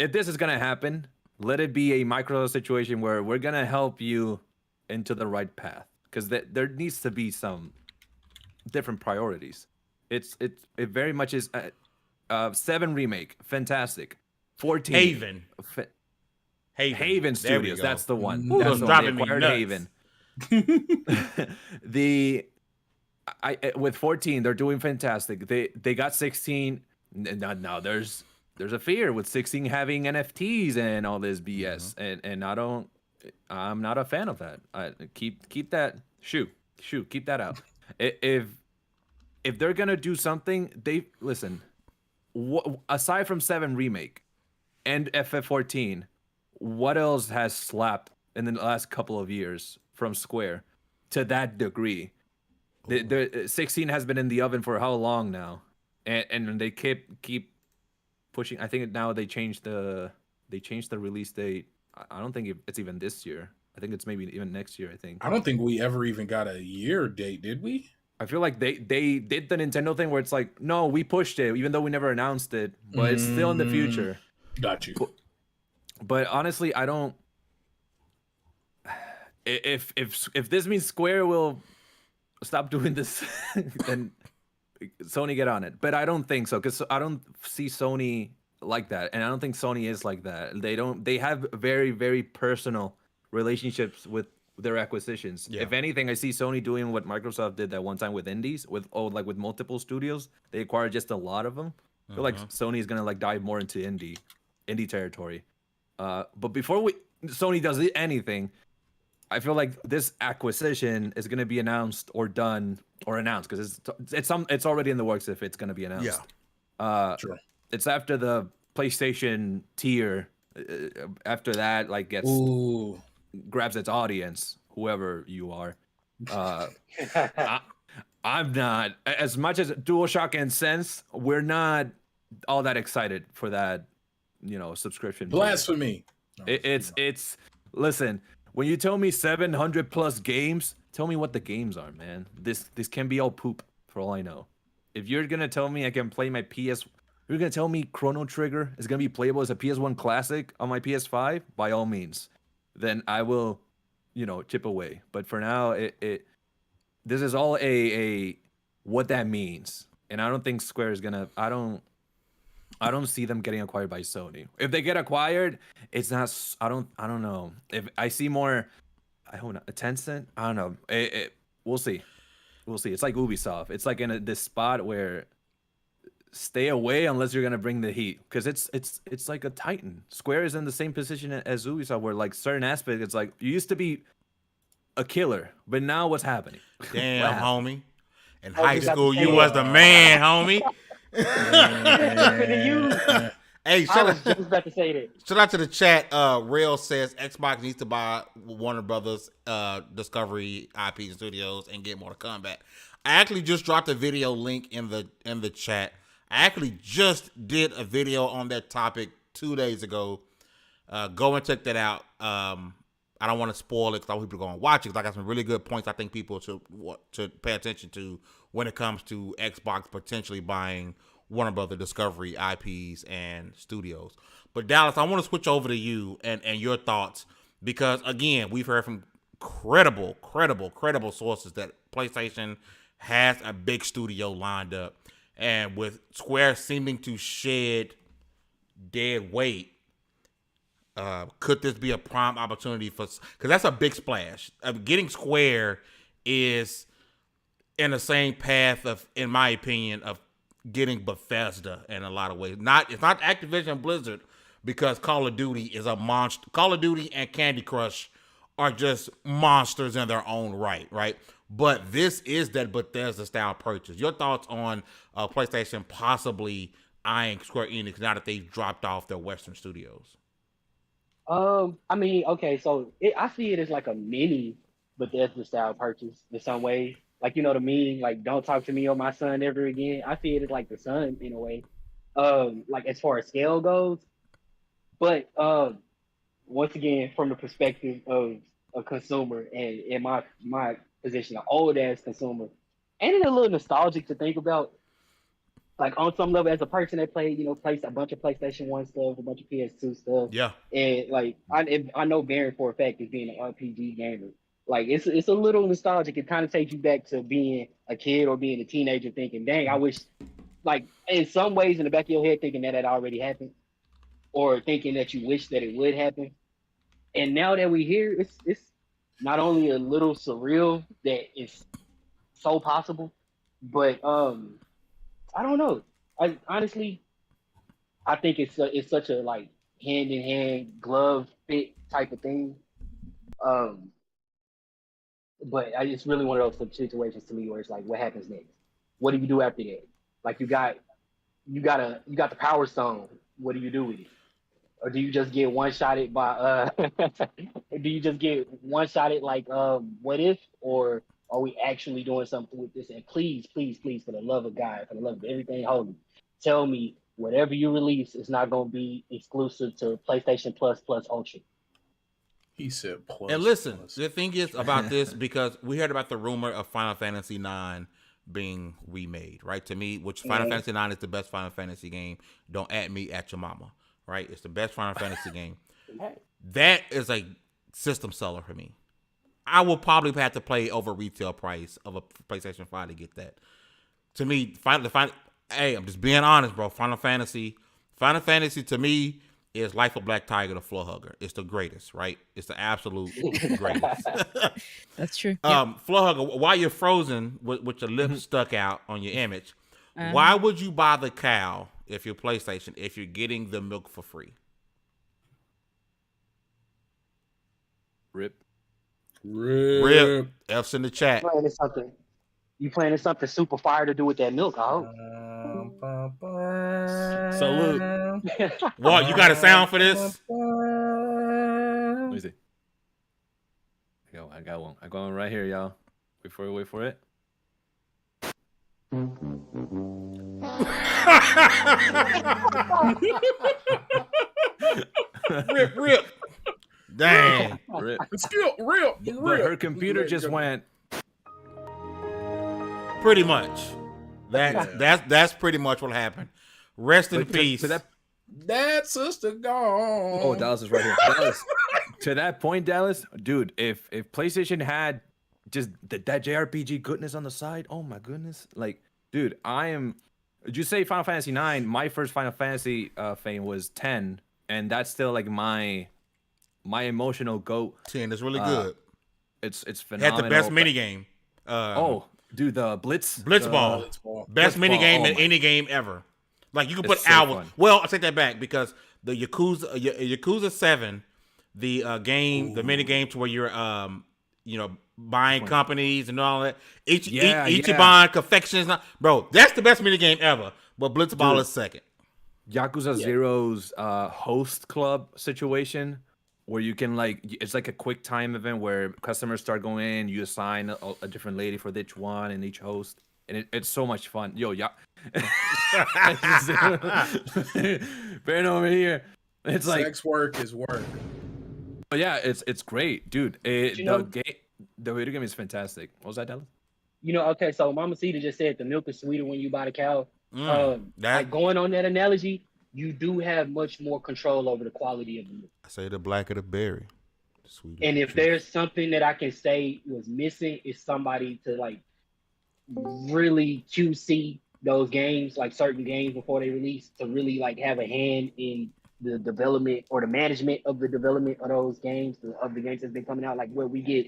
if this is gonna happen, let it be a micro situation where we're gonna help you into the right path, because there needs to be some different priorities. It very much is 7 remake, fantastic. 14 Haven. Haven There we Studios, go. that's the one. Ooh, That's those the one. driving They me acquired nuts. Haven. With 14, they're doing fantastic. They got 16. Now there's a fear with 16 having NFTs and all this BS, and I'm not a fan of that. Keep that keep that out. If they're gonna do something, aside from 7 remake and FF14, what else has slapped in the last couple of years from Square to that degree? The 16 has been in the oven for how long now, and they keep pushing. I think now they changed the release date. I don't think it's even this year. I think it's maybe even next year. I don't think we ever even got a year date, did we? I feel like they did the Nintendo thing where it's like, no, we pushed it, even though we never announced it, but it's still in the future. Got you. But honestly, I don't. If this means Square will stop doing this, then Sony get on it. But I don't think so, because I don't see Sony like that, and I don't think Sony is like that. They have very, very personal relationships with their acquisitions. Yeah. If anything, I see Sony doing what Microsoft did that one time with indies, with multiple studios. They acquired just a lot of them. I feel like Sony is gonna dive more into indie territory. But before Sony does anything, I feel like this acquisition is gonna be announced or done or announced, because it's already in the works if it's gonna be announced. Yeah. Sure. It's after the PlayStation tier. After that, gets grabs its audience, whoever you are. I'm not, as much as DualShock and Sense, we're not all that excited for that, subscription. tier. Blasphemy. No, It's listen, when you tell me 700 plus games, tell me what the games are, man. This can be all poop for all I know. If you're gonna tell me I can play my you're gonna tell me Chrono Trigger is gonna be playable as a PS1 classic on my PS5, by all means, then I will, chip away. But for now, this is all a what that means, and I don't think Square is gonna. I don't see them getting acquired by Sony. If they get acquired, it's not. I don't know. If I see more, I don't know. A Tencent. I don't know. We'll see. We'll see. It's like Ubisoft. It's like in this spot where stay away unless you're gonna bring the heat, because it's like a Titan. Square is in the same position as Ubisoft, where like certain aspects, it's like you used to be a killer, but now what's happening? Damn, What homie. In Oh, high you got school, the you tail. was the man, homie. Hey, I was just about to say that. shout out to the chat. Rail says Xbox needs to buy Warner Brothers Discovery IP Studios and get Mortal Kombat. I actually just dropped a video link in the chat. I actually just did a video on that topic 2 days ago. Go and check that out. I don't want to spoil it because I want people to go and watch it, because I got some really good points I think people should pay attention to when it comes to Xbox potentially buying Warner Brothers Discovery IPs and studios. But Dallas, I want to switch over to you and your thoughts, because again, we've heard from credible sources that PlayStation has a big studio lined up, and with Square seeming to shed dead weight, could this be a prime opportunity because that's a big splash. Getting Square is in the same path of, in my opinion, of getting Bethesda in a lot of ways. It's not Activision Blizzard, because Call of Duty is a monster. Call of Duty and Candy Crush are just monsters in their own right? But this is that Bethesda style purchase. Your thoughts on PlayStation possibly eyeing Square Enix now that they've dropped off their Western studios? I mean, okay, so I see it as like a mini Bethesda style purchase in some ways. Like, the meme, like, don't talk to me or my son ever again. I see it as like the son in a way. Like as far as scale goes. But once again, from the perspective of a consumer and in my position, an old ass consumer, ain't it a little nostalgic to think about? Like on some level, as a person that played, plays a bunch of PlayStation 1 stuff, a bunch of PS2 stuff. Yeah. And like I know Baron for a fact as being an RPG gamer. Like it's a little nostalgic. It kind of takes you back to being a kid or being a teenager, thinking, "Dang, I wish." Like in some ways, in the back of your head, thinking that already happened, or thinking that you wish that it would happen. And now that we hear, it's not only a little surreal that it's so possible, but I don't know. I honestly, I think it's such a like hand in hand glove fit type of thing. But it's really one of those situations to me where it's like, what happens next? What do you do after that? Like you got the Power Stone. What do you do with it? Or do you just get one shot at by do you just get one shot at like what if, or are we actually doing something with this? And please, for the love of God, for the love of everything holy, tell me whatever you release is not going to be exclusive to PlayStation Plus Ultra. He said plus. And listen, plus. the thing is about this, because we heard about the rumor of Final Fantasy IX being remade, right? To me, which Final Fantasy IX is the best Final Fantasy game. Don't at me at your mama, right? It's the best Final Fantasy game. That is a system seller for me. I will probably have to pay over retail price of a PlayStation 5 to get that. To me, hey, I'm just being honest, bro. Final Fantasy to me is Life of Black Tiger, the Floor Hugger. It's the greatest, right? It's the absolute greatest. That's true. Floor Hugger, while you're frozen with your lips stuck out on your image, why would you buy the cow if you're PlayStation if you're getting the milk for free? Rip. F's in the chat. You planning something super fire to do with that milk, I hope. Salute. What, you got a sound for this? Let me see. I got one. I got one right here, y'all. Wait for it. Rip. Dang. Rip. Skill, real. But her computer just went. Pretty much. That's pretty much what happened. Rest in peace. That sister gone. Oh, Dallas is right here. Dallas. To that point, Dallas, dude, if PlayStation had just that JRPG goodness on the side, oh my goodness, like, dude, Did you say Final Fantasy 9? My first Final Fantasy fame was 10, and that's still like my emotional goat. 10 is really good. It's phenomenal. Had the best minigame. Dude, the Blitzball. Best Blitzball, minigame in any game ever. Like, you can put so hours. fun. Well, I take that back, because the Yakuza 7, the game, the minigame to where you're buying companies and all that. Ichiban confections, bro. That's the best minigame ever. But Blitzball is second. Yakuza Zero's host club situation, where you can it's like a quick time event where customers start going in, you assign a different lady for each one and each host, and it's so much fun. Yo, Ben over here, it's like sex work is work. But yeah, it's great, dude. The video game is fantastic. What was that, Dallas? Okay, so Mama Cedar just said the milk is sweeter when you buy the cow. Going on that analogy, you do have much more control over the quality of the milk. I say the blacker the berry, the sweeter. And if there's something that I can say was missing, is somebody to really QC those games, like certain games before they release, to really have a hand in the development or the management of the development of those games, of the games that's been coming out, where we get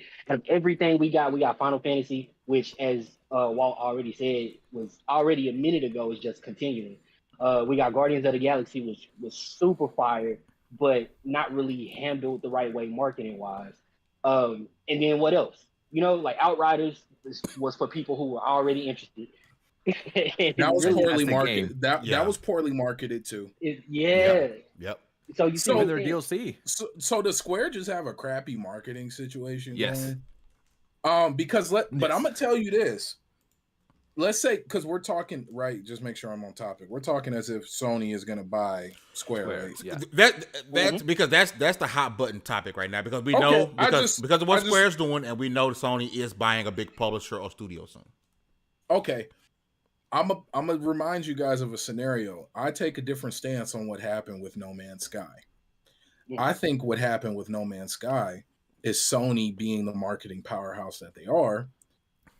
everything we got. We got Final Fantasy, which, as Walt already said, was already a minute ago, is just continuing. We got Guardians of the Galaxy, which was super fire, but not really handled the right way marketing wise. And then what else? Outriders was for people who were already interested. That was poorly marketed. That was poorly marketed too. Yep. So you see their DLC. So does Square just have a crappy marketing situation? Yes. But I'm gonna tell you this. Let's say, because we're talking, right? Just make sure I'm on topic. We're talking as if Sony is gonna buy Square, right? Yeah. That's because that's the hot button topic right now, because we know because of what Square's doing, and we know Sony is buying a big publisher or studio soon. Okay. I'm gonna remind you guys of a scenario. I take a different stance on what happened with No Man's Sky. I think what happened with No Man's Sky is Sony, being the marketing powerhouse that they are,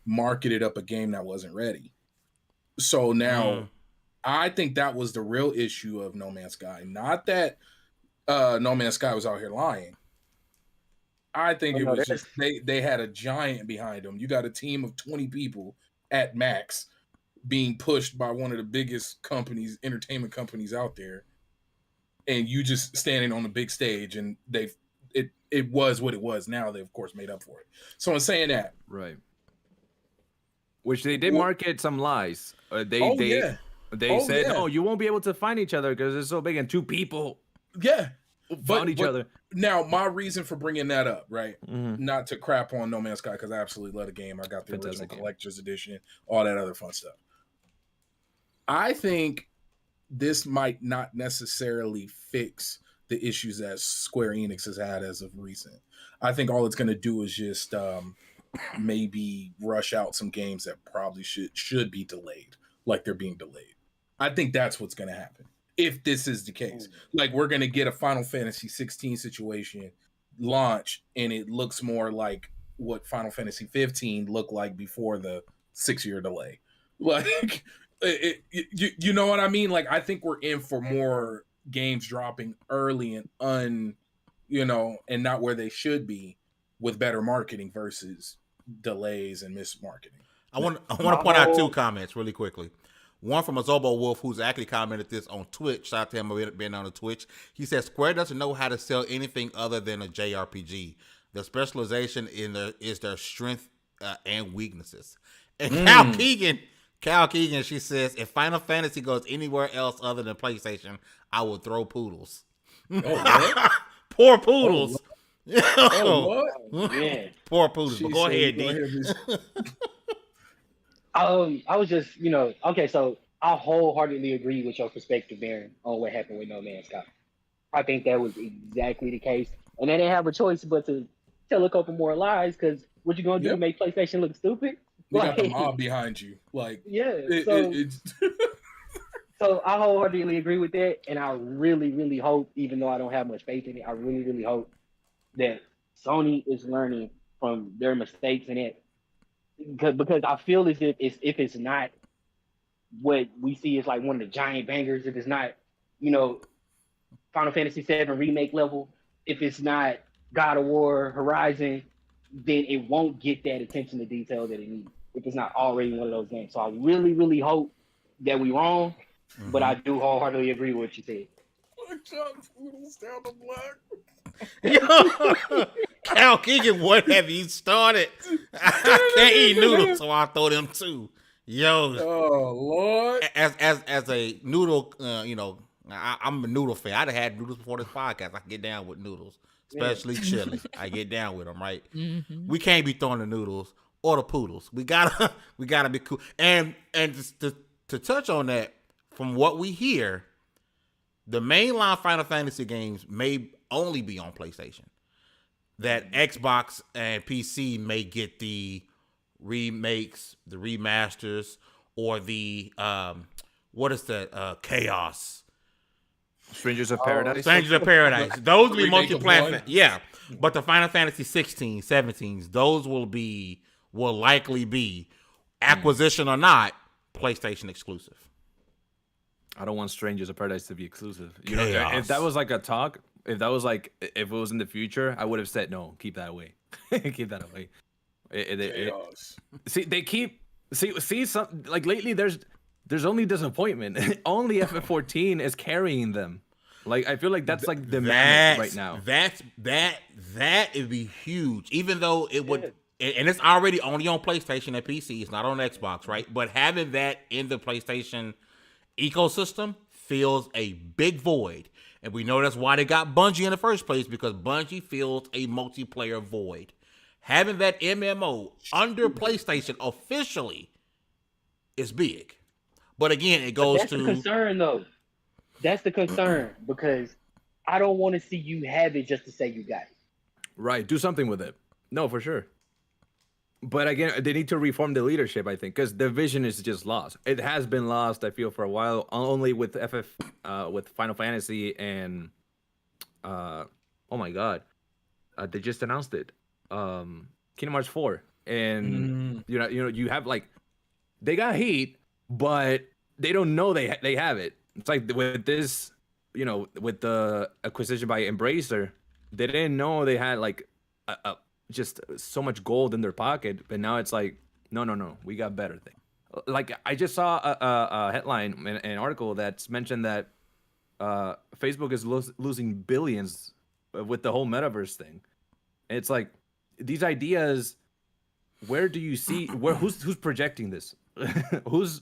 marketed up a game that wasn't ready. So now I think that was the real issue of No Man's Sky. Not that No Man's Sky was out here lying. I think it was just they had a giant behind them. You got a team of 20 people at max being pushed by one of the biggest companies, entertainment companies out there, and you just standing on the big stage, and it was what it was. Now they of course made up for it. So in saying that, right, which they did market some lies. They said, "Oh, you won't be able to find each other because it's so big," and two people, found each other. Now, my reason for bringing that up, right? Not to crap on No Man's Sky, because I absolutely love the game. I got the original collector's edition, all that other fun stuff. I think this might not necessarily fix the issues that Square Enix has had as of recent. I think all it's going to do is just maybe rush out some games that probably should be delayed, like they're being delayed. I think that's what's going to happen if this is the case. We're going to get a Final Fantasy 16 situation launch, and it looks more like what Final Fantasy 15 looked like before the 6-year delay. You know what I mean? I think we're in for more games dropping early and and not where they should be, with better marketing versus delays and mismarketing. I want to point out two comments really quickly. One from Azobo Wolf, who's actually commented this on Twitch. Shout out to him for being on the Twitch. He says Square doesn't know how to sell anything other than a JRPG. The specialization is their strength and weaknesses. And Cal Keegan, she says, if Final Fantasy goes anywhere else other than PlayStation, I will throw poodles. Poor poodles. Poor poodles. But go ahead, D. I was just, okay, so I wholeheartedly agree with your perspective, Baron, on what happened with No Man's Sky. I think that was exactly the case, and they didn't have a choice but to tell a couple more lies. Because what you gonna do? Yep. Make PlayStation look stupid? They got the Like, mob behind you. Like, yeah. it's So I wholeheartedly agree with that, and I really, really hope, even though I don't have much faith in it, I really, really hope that Sony is learning from their mistakes in it. Because I feel as if it's not what we see as like one of the giant bangers, if it's not, you know, Final Fantasy VII remake level, if it's not God of War Horizon, then it won't get that attention to detail that it needs. If it's not already one of those games, so I really, really hope that we wrong. But I do wholeheartedly agree with what you said. down the block. Yo, Cal Keegan, what have you started? I can't eat noodles, so I throw them too. Yo, Oh Lord! as a noodle, you know, I'm a noodle fan. I'd have had noodles before this podcast. I can get down with noodles, especially chili. I get down with them, right? Mm-hmm. We can't be throwing the noodles or the poodles. We gotta be cool. And just to touch on that, from what we hear, the mainline Final Fantasy games may only be on PlayStation. That Xbox and PC may get the remakes, the remasters, or the what is that? Chaos. Strangers of Paradise. Strangers of Paradise. Those will be Remake of multi-platform. one. Yeah. But the Final Fantasy 16, 17s, those will likely be, acquisition or not, PlayStation exclusive. I don't want Strangers of Paradise to be exclusive. You know, Chaos. if that was like a talk, if it was in the future, I would have said no, keep that away, keep that away. Chaos. See some like lately. There's only disappointment. Only FF14 is carrying them. Like I feel like that's like the man right now. That would be huge. Even though it would, and it's already only on PlayStation and PC. It's not on Xbox, right? But having that in the PlayStation ecosystem fills a big void, and we know that's why they got Bungie in the first place, because Bungie fills a multiplayer void. Having that MMO under PlayStation officially is big, but again, it goes That's the concern, though. That's the concern, because I don't want to see you have it just to say you got it. Right, do something with it. No, for sure. But again, they need to reform the leadership, I think, because the vision is just lost. It has been lost, I feel, for a while. Only with with Final Fantasy and oh my God, they just announced it. Kingdom Hearts 4, and you know, you have like they got heat, but they don't know they have it. It's like with this, you know, with the acquisition by Embracer, they didn't know they had like just so much gold in their pocket, but now it's like, no, we got better thing. Like I just saw a headline, an article that's mentioned that Facebook is losing billions with the whole metaverse thing. And it's like these ideas. Where do you see who's projecting this? Where's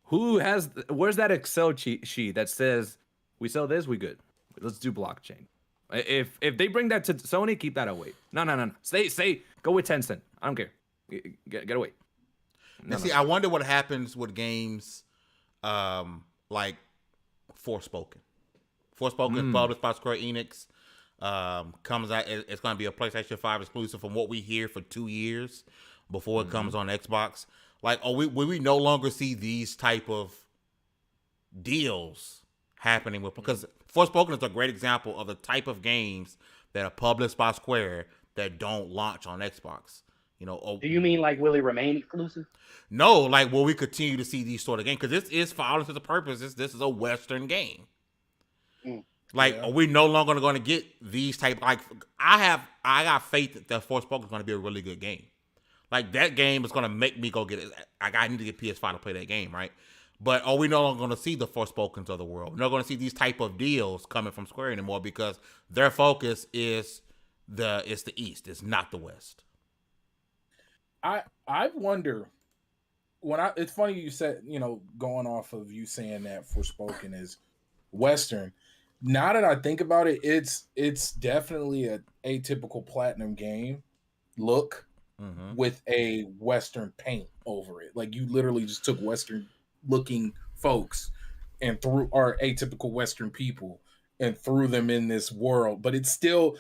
that Excel sheet that says we sell this, we good? Let's do blockchain. If they bring that to Sony, keep that away. No. Say go with Tencent. I don't care. Get away. No. I wonder what happens with games like Forspoken. Forspoken is published by Square Enix. Comes out. It's going to be a PlayStation 5 exclusive from what we hear for 2 years before it comes on Xbox. Like, will we no longer see these type of deals happening with, because Forspoken is a great example of the type of games that are published by Square that don't launch on Xbox. You know, Do you mean like will it remain exclusive? No, like will we continue to see these sort of games? Because this is, for all intents and purposes, this is a Western game. Like, are we no longer going to get these type? Like, I got faith that Forspoken is going to be a really good game. Like, that game is going to make me go get it. I need to get PS5 to play that game, right? But are we no longer going to see the Forspokens of the world? We're not going to see these type of deals coming from Square anymore, because their focus is the East. It's not the West. I wonder it's funny you said, you know, going off of you saying that Forspoken is Western. Now that I think about it, it's definitely a atypical platinum game look with a Western paint over it. Like, you literally just took Western looking folks and threw our atypical Western people and threw them in this world. But it's still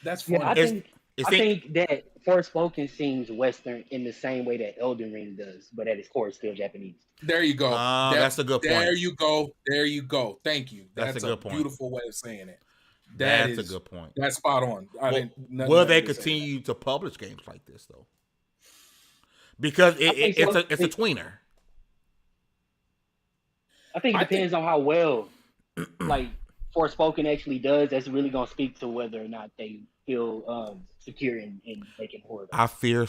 that's funny. Yeah, I It's think that Forspoken seems Western in the same way that Elden Ring does, but at its core, it's still Japanese. There you go. That's a good point. There you go. There you go. Thank you. That's a good point. Beautiful way of saying it. That's a good point. That's spot on. Will they continue to publish games like this though? Because it's a tweener. I think it depends on how well like Forspoken actually does. That's really gonna speak to whether or not they feel secure in making horror. I fear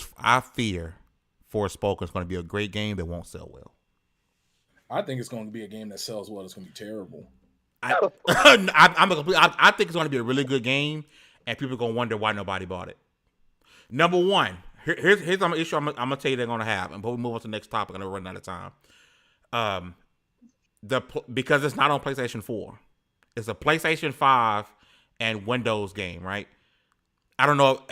Forspoken is going to be a great game that won't sell well. I think it's going to be a game that sells well. It's going to be terrible. I think it's going to be a really good game, and people are going to wonder why nobody bought it. Number one, here's an issue I'm going to tell you they're going to have, and before we move on to the next topic, I'm going to run out of time. Because it's not on PlayStation 4. It's a PlayStation 5 and Windows game, right? I don't know.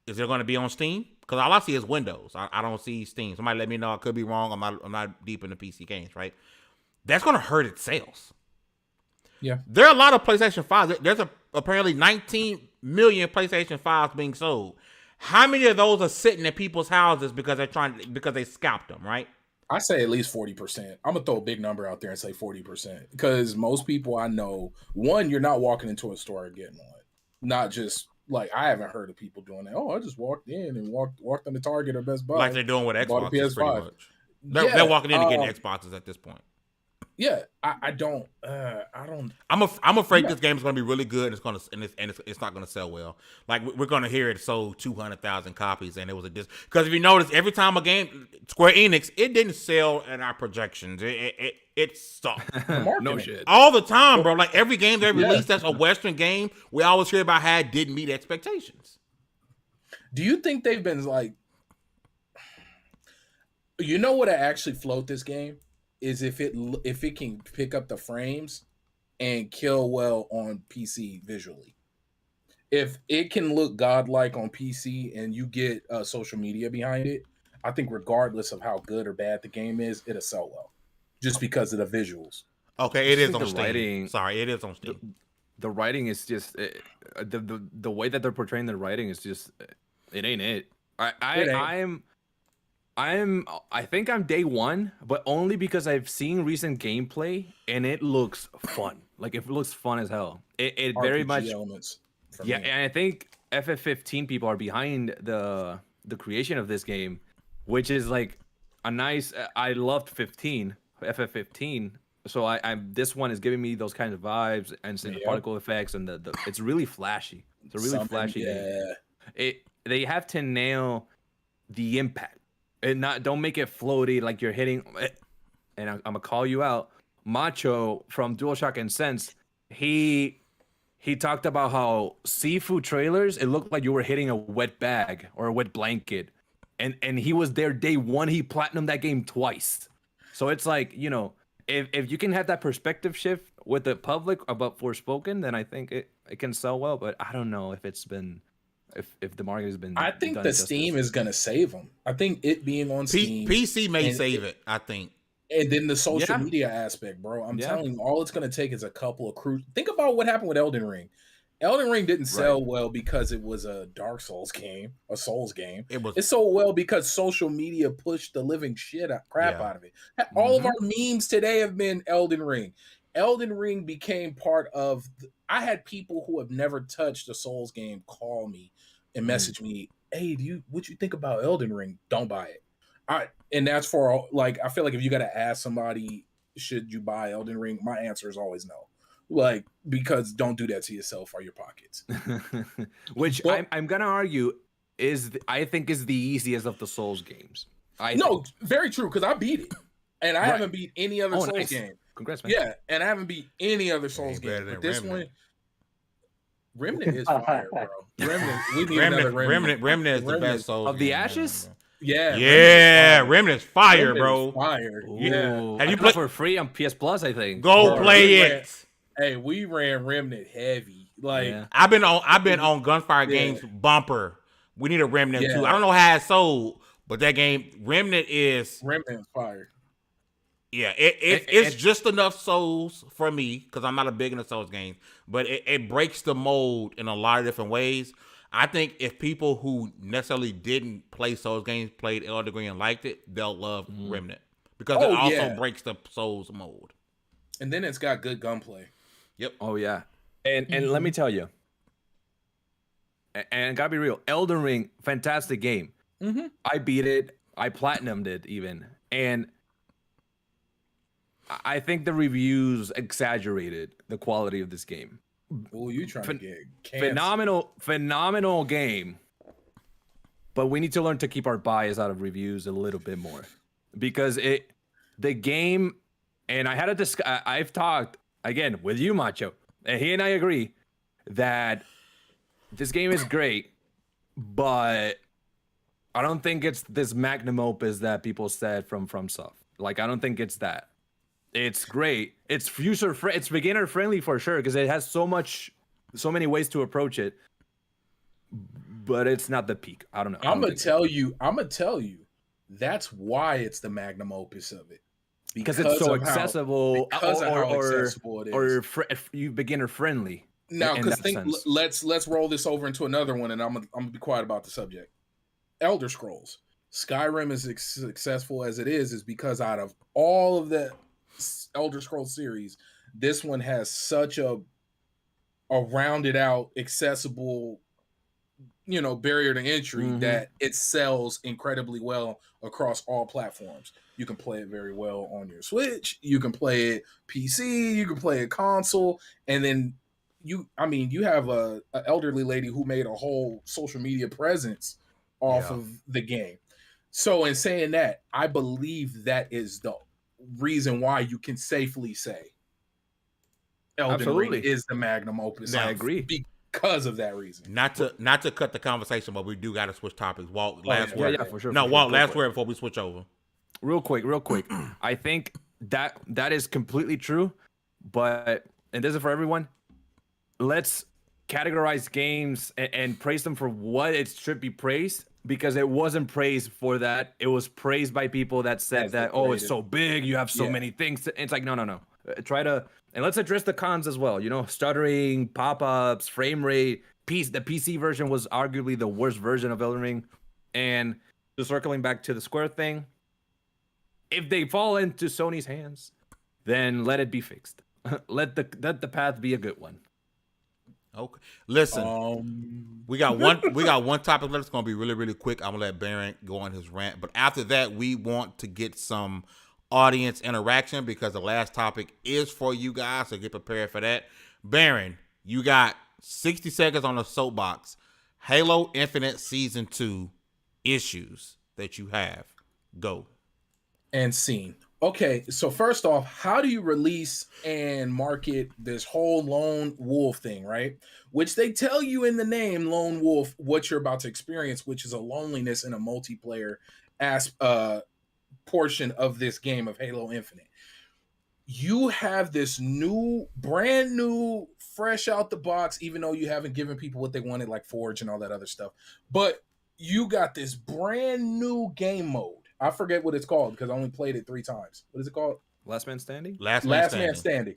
Is it going to be on Steam? Because all I see is Windows. I don't see Steam. Somebody let me know. I could be wrong. I'm not deep into PC games, right? That's going to hurt its sales. Yeah. There are a lot of PlayStation 5s. There's apparently 19 million PlayStation 5s being sold. How many of those are sitting in people's houses because they scalped them, right? I say at least 40%. I'm gonna throw a big number out there and say 40%. Because most people I know, one, you're not walking into a store and getting one. Not just like I haven't heard of people doing that. Oh, I just walked in and walked into Target or Best Buy. Like they're doing with Xbox, pretty much. They're walking in and getting Xboxes at this point. Yeah, I don't. I'm afraid this game is going to be really good. And it's not going to sell well. Like we're going to hear it sold 200,000 copies, and it was because if you notice, every time a game Square Enix, it didn't sell in our projections. It sucked. No shit. All the time, bro. Like every game they released that's a Western game, we always hear about how it didn't meet expectations. Do you think they've been like? You know what actually float this game? Is if it can pick up the frames and kill well on PC visually. If it can look godlike on PC and you get social media behind it, I think regardless of how good or bad the game is, it'll sell well. Just because of the visuals. Okay, it is on Steam. Writing, sorry, it is on Steam. The writing is just the way that they're portraying the writing is just it ain't it. I think I'm day one, but only because I've seen recent gameplay and it looks fun. Like it looks fun as hell. It very much elements. Yeah, and I think FF15 people are behind the creation of this game, which is like a nice. I loved FF15, so I'm this one is giving me those kinds of vibes and the particle effects and the it's really flashy. It's a really flashy game. They have to nail the impact. And don't make it floaty like you're hitting. And I'm gonna call you out, Macho from DualShock and Sense. He talked about how seafood trailers it looked like you were hitting a wet bag or a wet blanket, and he was there day one. He platinumed that game twice. So it's like if you can have that perspective shift with the public about Forspoken, then I think it can sell well. But I don't know if it's been. If the market has been, I think the Steam is gonna save them. I think it being on Steam, PC may save it. I think, and then the social media aspect, bro. I'm telling you, all it's gonna take is a couple of Think about what happened with Elden Ring. Elden Ring didn't sell well because it was a Dark Souls game, a Souls game. It sold well because social media pushed the living crap out of it. All of our memes today have been Elden Ring. Elden Ring became part of. I had people who have never touched a Souls game call me and message me, "Hey, what you think about Elden Ring? Don't buy it." And that's for like I feel like if you got to ask somebody, should you buy Elden Ring? My answer is always no. Like because don't do that to yourself or your pockets. Which I'm gonna argue I think is the easiest of the Souls games. Very true because I beat it, and I haven't beat any other Souls game. Congrats, man. Yeah, and I haven't beat any other Souls game. But this one, Remnant is fire, bro. Remnant is the best Souls of the Ashes. Yeah, Remnant's fire, bro. Fire. Yeah. Have you played for free on PS Plus? I think. Go play it. Hey, we ran Remnant heavy. Like I've been on Gunfire Games bumper. We need a Remnant too. I don't know how it sold, but that game Remnant is fire. Yeah, it's just enough Souls for me because I'm not a big into Souls games, but it breaks the mold in a lot of different ways. I think if people who necessarily didn't play Souls games played Elder Ring and liked it, they'll love Remnant because it also breaks the Souls mold. And then it's got good gunplay. Yep. Oh yeah, and let me tell you, and gotta be real, Elden Ring, fantastic game. I beat it, I platinumed it even, and I think the reviews exaggerated the quality of this game. Oh, you trying to get canceled. Phenomenal game. But we need to learn to keep our bias out of reviews a little bit more, because the game, and I've talked again with you, Macho, and he and I agree that this game is great, but I don't think it's this magnum opus that people said from FromSoft. Like, I don't think it's that. It's great. It's it's beginner friendly for sure because it has so many ways to approach it. But it's not the peak. I don't know. I'm gonna tell you. That's why it's the magnum opus of it. Because it's so accessible, because of how accessible it is, or you beginner friendly. Now, because let's roll this over into another one, and I'm gonna be quiet about the subject. Elder Scrolls. Skyrim is as successful as it is because out of all of the Elder Scrolls series, this one has such a rounded out, accessible, barrier to entry that it sells incredibly well across all platforms. You can play it very well on your Switch, you can play it PC, you can play it console, and then you have a elderly lady who made a whole social media presence off of the game. So in saying that, I believe that is the reason why you can safely say Elden Ring is the magnum opus. I agree. Because of that reason. Not to cut the conversation, but we do got to switch topics. Walt, last word. Yeah, for sure. Walt, last word before we switch over. Real quick. I think that is completely true, but, and this is for everyone, let's categorize games and praise them for what it should be praised, because it wasn't praised for that. It was praised by people that said that, oh, it's so big, you have so many things. It's like, no. And let's address the cons as well. Stuttering, pop-ups, frame rate. The PC version was arguably the worst version of Elden Ring. And just circling back to the Square thing, if they fall into Sony's hands, then let it be fixed. let the path be a good one. Okay. Listen, we got one topic left. It's gonna be really, really quick. I'm gonna let Baron go on his rant, but after that, we want to get some audience interaction because the last topic is for you guys, so get prepared for that. Baron, you got 60 seconds on the soapbox. Halo Infinite Season 2 issues that you have. Go. And scene. Okay, so first off, how do you release and market this whole lone wolf thing, right? Which they tell you in the name, lone wolf, what you're about to experience, which is a loneliness in a multiplayer portion of this game of Halo Infinite. You have this brand new, fresh out the box, even though you haven't given people what they wanted, like Forge and all that other stuff. But you got this brand new game mode. I forget what it's called because I only played it 3 times. What is it called? Last Man Standing? Last Man Standing.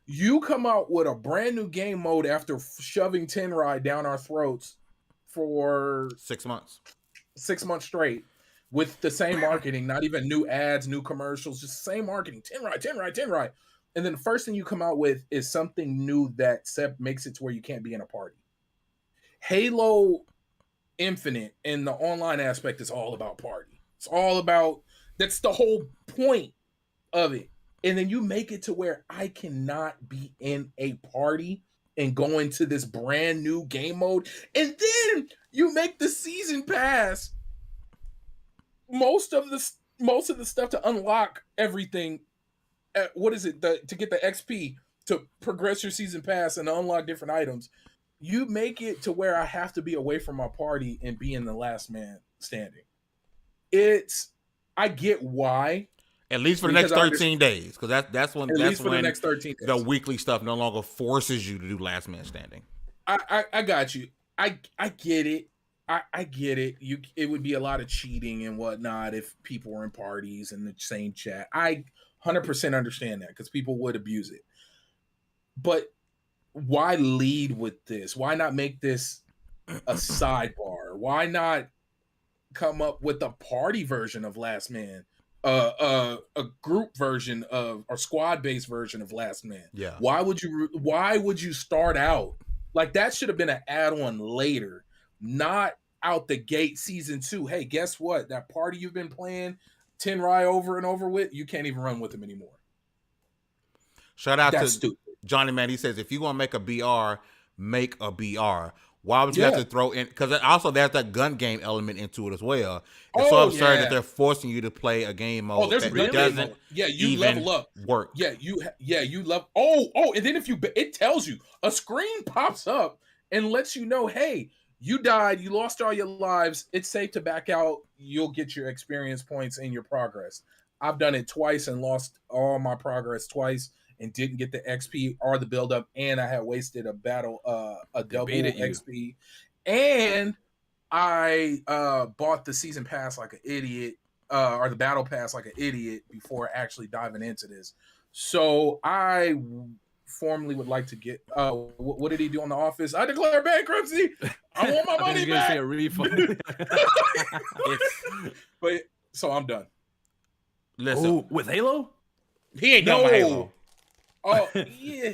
You come out with a brand new game mode after shoving Tenrai down our throats for 6 months. 6 months straight with the same marketing, not even new ads, new commercials, just same marketing. Tenrai. And then the first thing you come out with is something new that makes it to where you can't be in a party. Halo Infinite and the online aspect is all about party. It's all about, that's the whole point of it. And then you make it to where I cannot be in a party and go into this brand new game mode. And then you make the season pass most of the stuff to unlock everything. What is it? To get the XP to progress your season pass and unlock different items. You make it to where I have to be away from my party and be in the last man standing. I get why. At least for the next 13 days, because that's when the next 13 days. The weekly stuff no longer forces you to do last man standing. I got you. I get it. I get it. It would be a lot of cheating and whatnot if people were in parties in the same chat. I 100% understand that because people would abuse it. But why lead with this? Why not make this a sidebar? Why not come up with a party version of Last Man? A group version of or squad based version of Last Man. Yeah. Why would you start out like that? Should have been an add-on later, not out the gate season 2. Hey, guess what? That party you've been playing 10 rye over and over with, you can't even run with them anymore. Shout out That's to stupid. Johnny Man. He says, if you're gonna make a BR, make a BR. Why would you have to throw in? Because also there's that gun game element into it as well. It's so absurd that they're forcing you to play a game mode there's that a gun doesn't game mode. Yeah, you even level up. work. Yeah, you level. And then it tells you a screen pops up and lets you know, hey, you died, you lost all your lives. It's safe to back out. You'll get your experience points and your progress. I've done it twice and lost all my progress twice. And didn't get the XP or the build up, and I had wasted a battle, a double XP, and I bought the season pass like an idiot, or the battle pass like an idiot before actually diving into this. So I formally would like to get. What did he do on The Office? I declare bankruptcy. I want my money back. Say a refund. But so I'm done. Listen, with Halo, he ain't done with Halo. Oh yeah,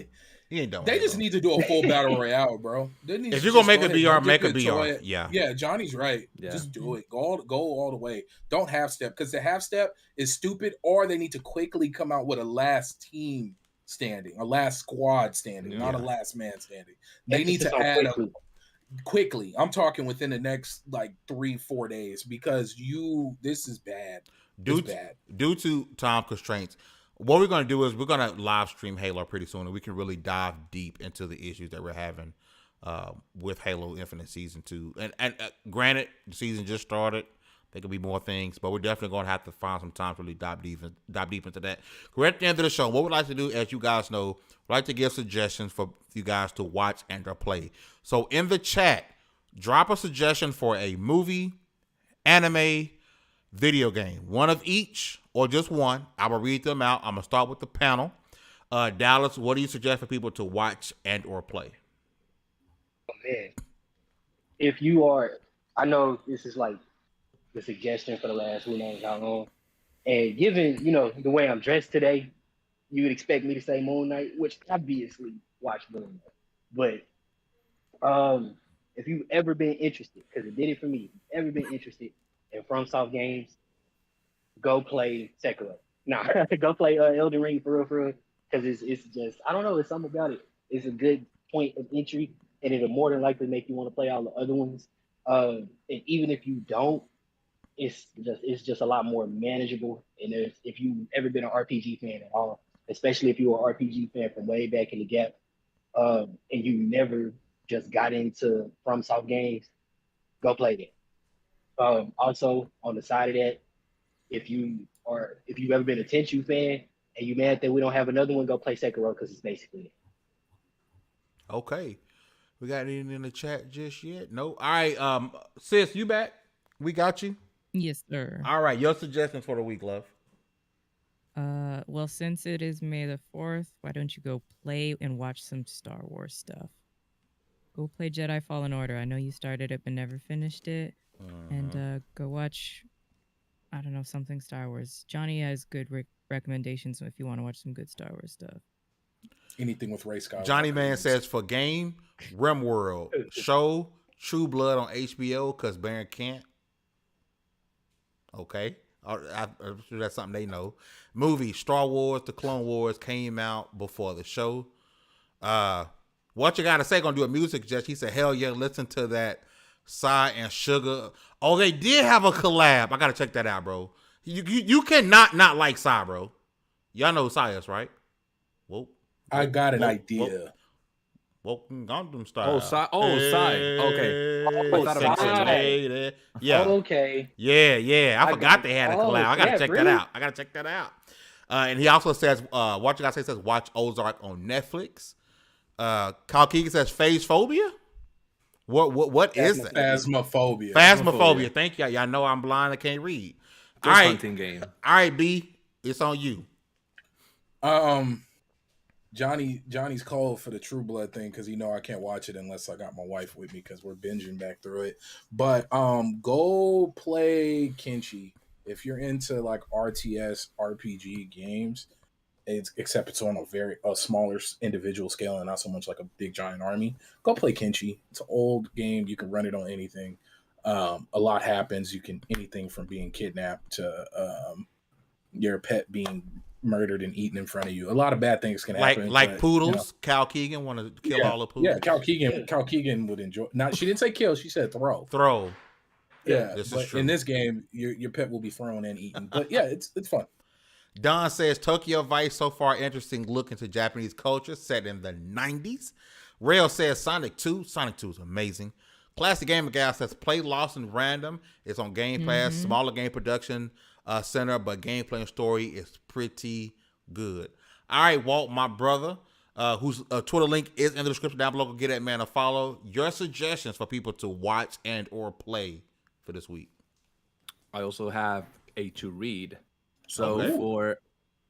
he ain't done. They just need to do a full battle royale, bro. If you're gonna make a BR, make a BR. Yeah, Johnny's right. Yeah. Just do it. Go all the way. Don't half step because the half step is stupid. Or they need to quickly come out with a last team standing, a last squad standing, not a last man standing. They need to add quickly. I'm talking within the next like 3-4 days because this is bad. Due to time constraints. What we're going to do is we're going to live stream Halo pretty soon, and we can really dive deep into the issues that we're having with Halo Infinite Season 2. And granted, the season just started. There could be more things, but we're definitely going to have to find some time to really dive deep into that. We're at the end of the show. What we'd like to do, as you guys know, we'd like to give suggestions for you guys to watch and or play. So in the chat, drop a suggestion for a movie, anime, video game. One of each or just one. I will read them out. I'm going to start with the panel. Dallas, what do you suggest for people to watch and or play? Oh, man. If you are, I know this is like the suggestion for the last who knows how long. And given, the way I'm dressed today, you would expect me to say Moon Knight, which obviously watch Moon Knight. But if you've ever been interested, because it did it for me, ever been interested in FromSoft games, go play Sekiro. Go play Elden Ring for real, because it's just, I don't know, there's something about it. It's a good point of entry, and it'll more than likely make you want to play all the other ones. And even if you don't, it's just a lot more manageable. And if you've ever been an RPG fan at all, especially if you were an RPG fan from way back in the gap, and you never just got into FromSoft games, go play them. Also, on the side of that, if you've ever been a Tenchu fan and you mad that we don't have another one, go play Sekiro because it's basically it. Okay. We got anything in the chat just yet? No. All right. Sis, you back? We got you. Yes, sir. All right. Your suggestions for the week, love. Well, since it is May the 4th, why don't you go play and watch some Star Wars stuff? Go play Jedi Fallen Order. I know you started it but never finished it. And go watch, I don't know, something Star Wars. Johnny has good recommendations if you want to watch some good Star Wars stuff. Anything with Ray Skywalker. Johnny Man says for game, RimWorld. Show, True Blood on HBO because Baron can't. Okay. I'm sure that's something they know. Movie, Star Wars, The Clone Wars came out before the show. What you gotta say? Gonna do a music judge. He said, hell yeah, listen to that Psy and Sugar. Oh, they did have a collab. I gotta check that out, bro. You cannot not like Psy, bro. Y'all know who Psy is, right? Whoa. I got an idea. Gangnam Style. Oh, Psy. Okay. Oh, Psy. Yeah. Okay. Yeah. I forgot they had a collab. I gotta check that out. And he also says, what you gotta say says, watch Ozark on Netflix. Kyle Keegan says, phase phobia. What is that? Phasmophobia. Phasmophobia. Thank you. Y'all know I'm blind. I can't read. Hunting game. All right, B. It's on you. Johnny's cold for the True Blood thing because I can't watch it unless I got my wife with me because we're binging back through it. But go play Kenshi if you're into like RTS RPG games. Except it's on a smaller individual scale and not so much like a big giant army. Go play Kenshi. It's an old game. You can run it on anything. A lot happens. You can anything from being kidnapped to your pet being murdered and eaten in front of you. A lot of bad things can happen. Like poodles. Cal Keegan want to kill all the poodles. Yeah, Cal Keegan would enjoy. She didn't say kill. She said throw. Throw. Yeah, this is true. In this game, your pet will be thrown and eaten. But yeah, it's fun. Don says Tokyo Vice so far interesting look into Japanese culture set in the 90s. Rail says Sonic 2. Sonic 2 is amazing. Classic Gamer Gal says play Lost and Random. It's on Game Pass. Smaller game production center, but gameplay and story is pretty good. All right, Walt, my brother, whose Twitter link is in the description down below. Go get that man a follow. Your suggestions for people to watch and or play for this week. I also have a to read. So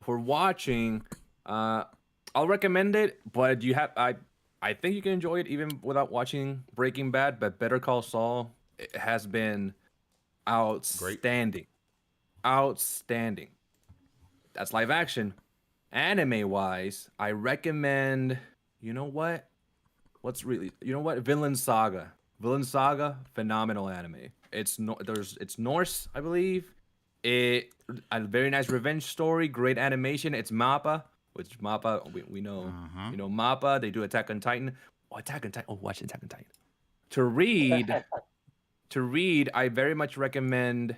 for watching, I'll recommend it, but I think you can enjoy it even without watching Breaking Bad. But Better Call Saul has been outstanding. Outstanding. That's live action. Anime wise, I recommend. Vinland Saga. Vinland Saga, phenomenal anime. It's Norse, I believe. A very nice revenge story, great animation. It's MAPPA, which MAPPA we know. MAPPA. They do Attack on Titan. Watch Attack on Titan. To read, I very much recommend.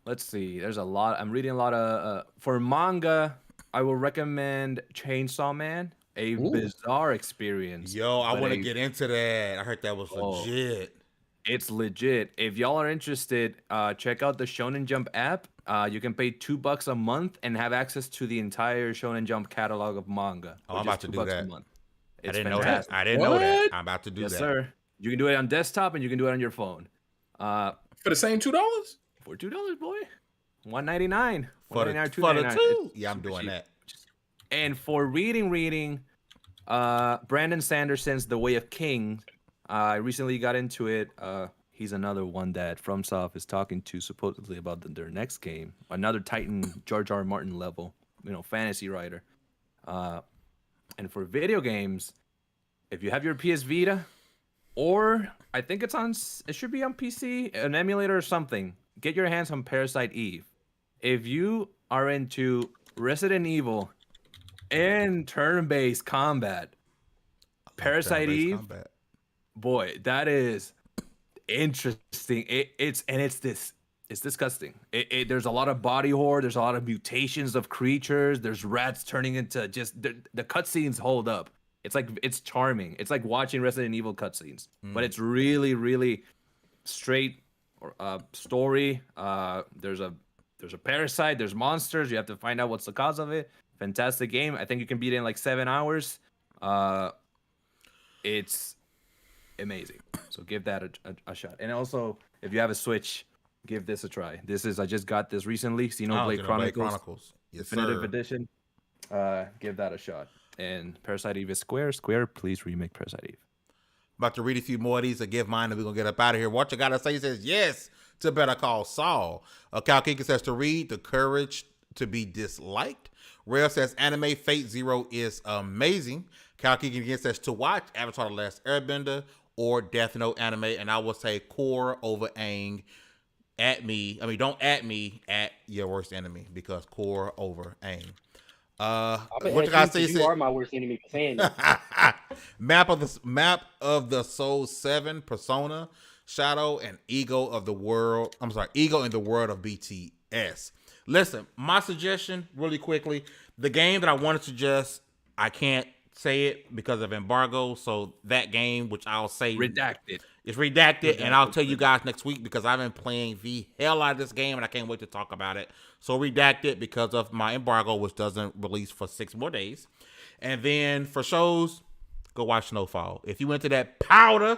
Let's see. There's a lot. I'm reading a lot of. For manga, I will recommend Chainsaw Man. A bizarre experience. Yo, I want to get into that. I heard that was legit. It's legit. If y'all are interested, check out the Shonen Jump app. You can pay $2 a month and have access to the entire Shonen Jump catalog of manga. I'm about to do that. It's I didn't fantastic. know that. I didn't know that. I'm about to do that. Yes, sir. You can do it on desktop and you can do it on your phone. For the same $2? For $2, boy. $1.99. For the $2? Yeah, I'm doing that. And for reading, Brandon Sanderson's The Way of Kings. I recently got into it. He's another one that FromSoft is talking to supposedly about their next game. Another Titan George R. Martin level, fantasy writer. And for video games, if you have your PS Vita, or I think it should be on PC, an emulator or something, get your hands on Parasite Eve. If you are into Resident Evil and turn-based combat, Parasite Eve. Boy, that is interesting. It's disgusting. There's a lot of body horror. There's a lot of mutations of creatures. There's rats turning into just the cutscenes hold up. It's charming. It's like watching Resident Evil cutscenes, but it's really, really straight story. There's a parasite. There's monsters. You have to find out what's the cause of it. Fantastic game. I think you can beat it in like 7 hours. It's amazing. So give that a shot. And also, if you have a Switch, give this a try. I just got this recently. Xenoblade Chronicles. Yes, Definitive Edition. Give that a shot. And Parasite Eve is Square. Square, please remake Parasite Eve. About to read a few more of these and give mine, and we're going to get up out of here. What you got to say says yes to Better Call Saul. Cal Keegan says to read, The Courage to Be Disliked. Rail says anime Fate Zero is amazing. Cal Keegan again says to watch Avatar The Last Airbender or Death Note anime, and I will say Core over Aang. Don't at me at your worst enemy, because Core over Aang. What you guys say? You are my worst enemy for saying that. Map of the Soul 7, Persona, Shadow, and Ego in the world of BTS. Listen, my suggestion really quickly, the game that I want to suggest, I can't say it because of embargo, so that game, which I'll say redacted. It's redacted, and I'll tell you guys next week because I've been playing the hell out of this game and I can't wait to talk about it. So redacted because of my embargo, which doesn't release for 6 more days. And then for shows, go watch Snowfall. If you into that powder,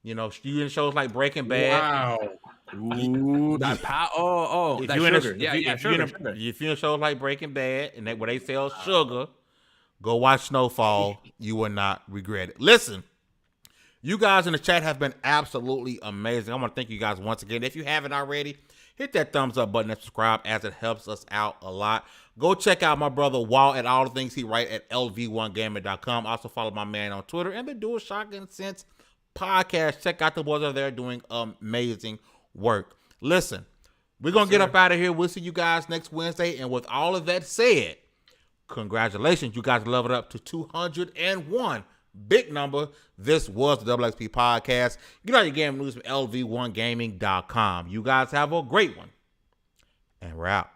you in shows like Breaking Bad. Wow. Ooh, that If that you in a- sugar. if Yeah, you- yeah, if you in sugar, a- sugar. if you in shows like Breaking Bad and where they sell sugar, go watch Snowfall. You will not regret it. Listen, you guys in the chat have been absolutely amazing. I want to thank you guys once again. If you haven't already, hit that thumbs up button and subscribe, as it helps us out a lot. Go check out my brother Walt and all the things he write at lv1gaming.com. Also follow my man on Twitter and the Dual Shotgun Sense podcast. Check out the boys over there doing amazing work. Listen, we're going to get up out of here. We'll see you guys next Wednesday. And with all of that said, congratulations. You guys leveled up to 201. Big number. This was the Double XP podcast. Get all your game news from lv1gaming.com. You guys have a great one. And we're out.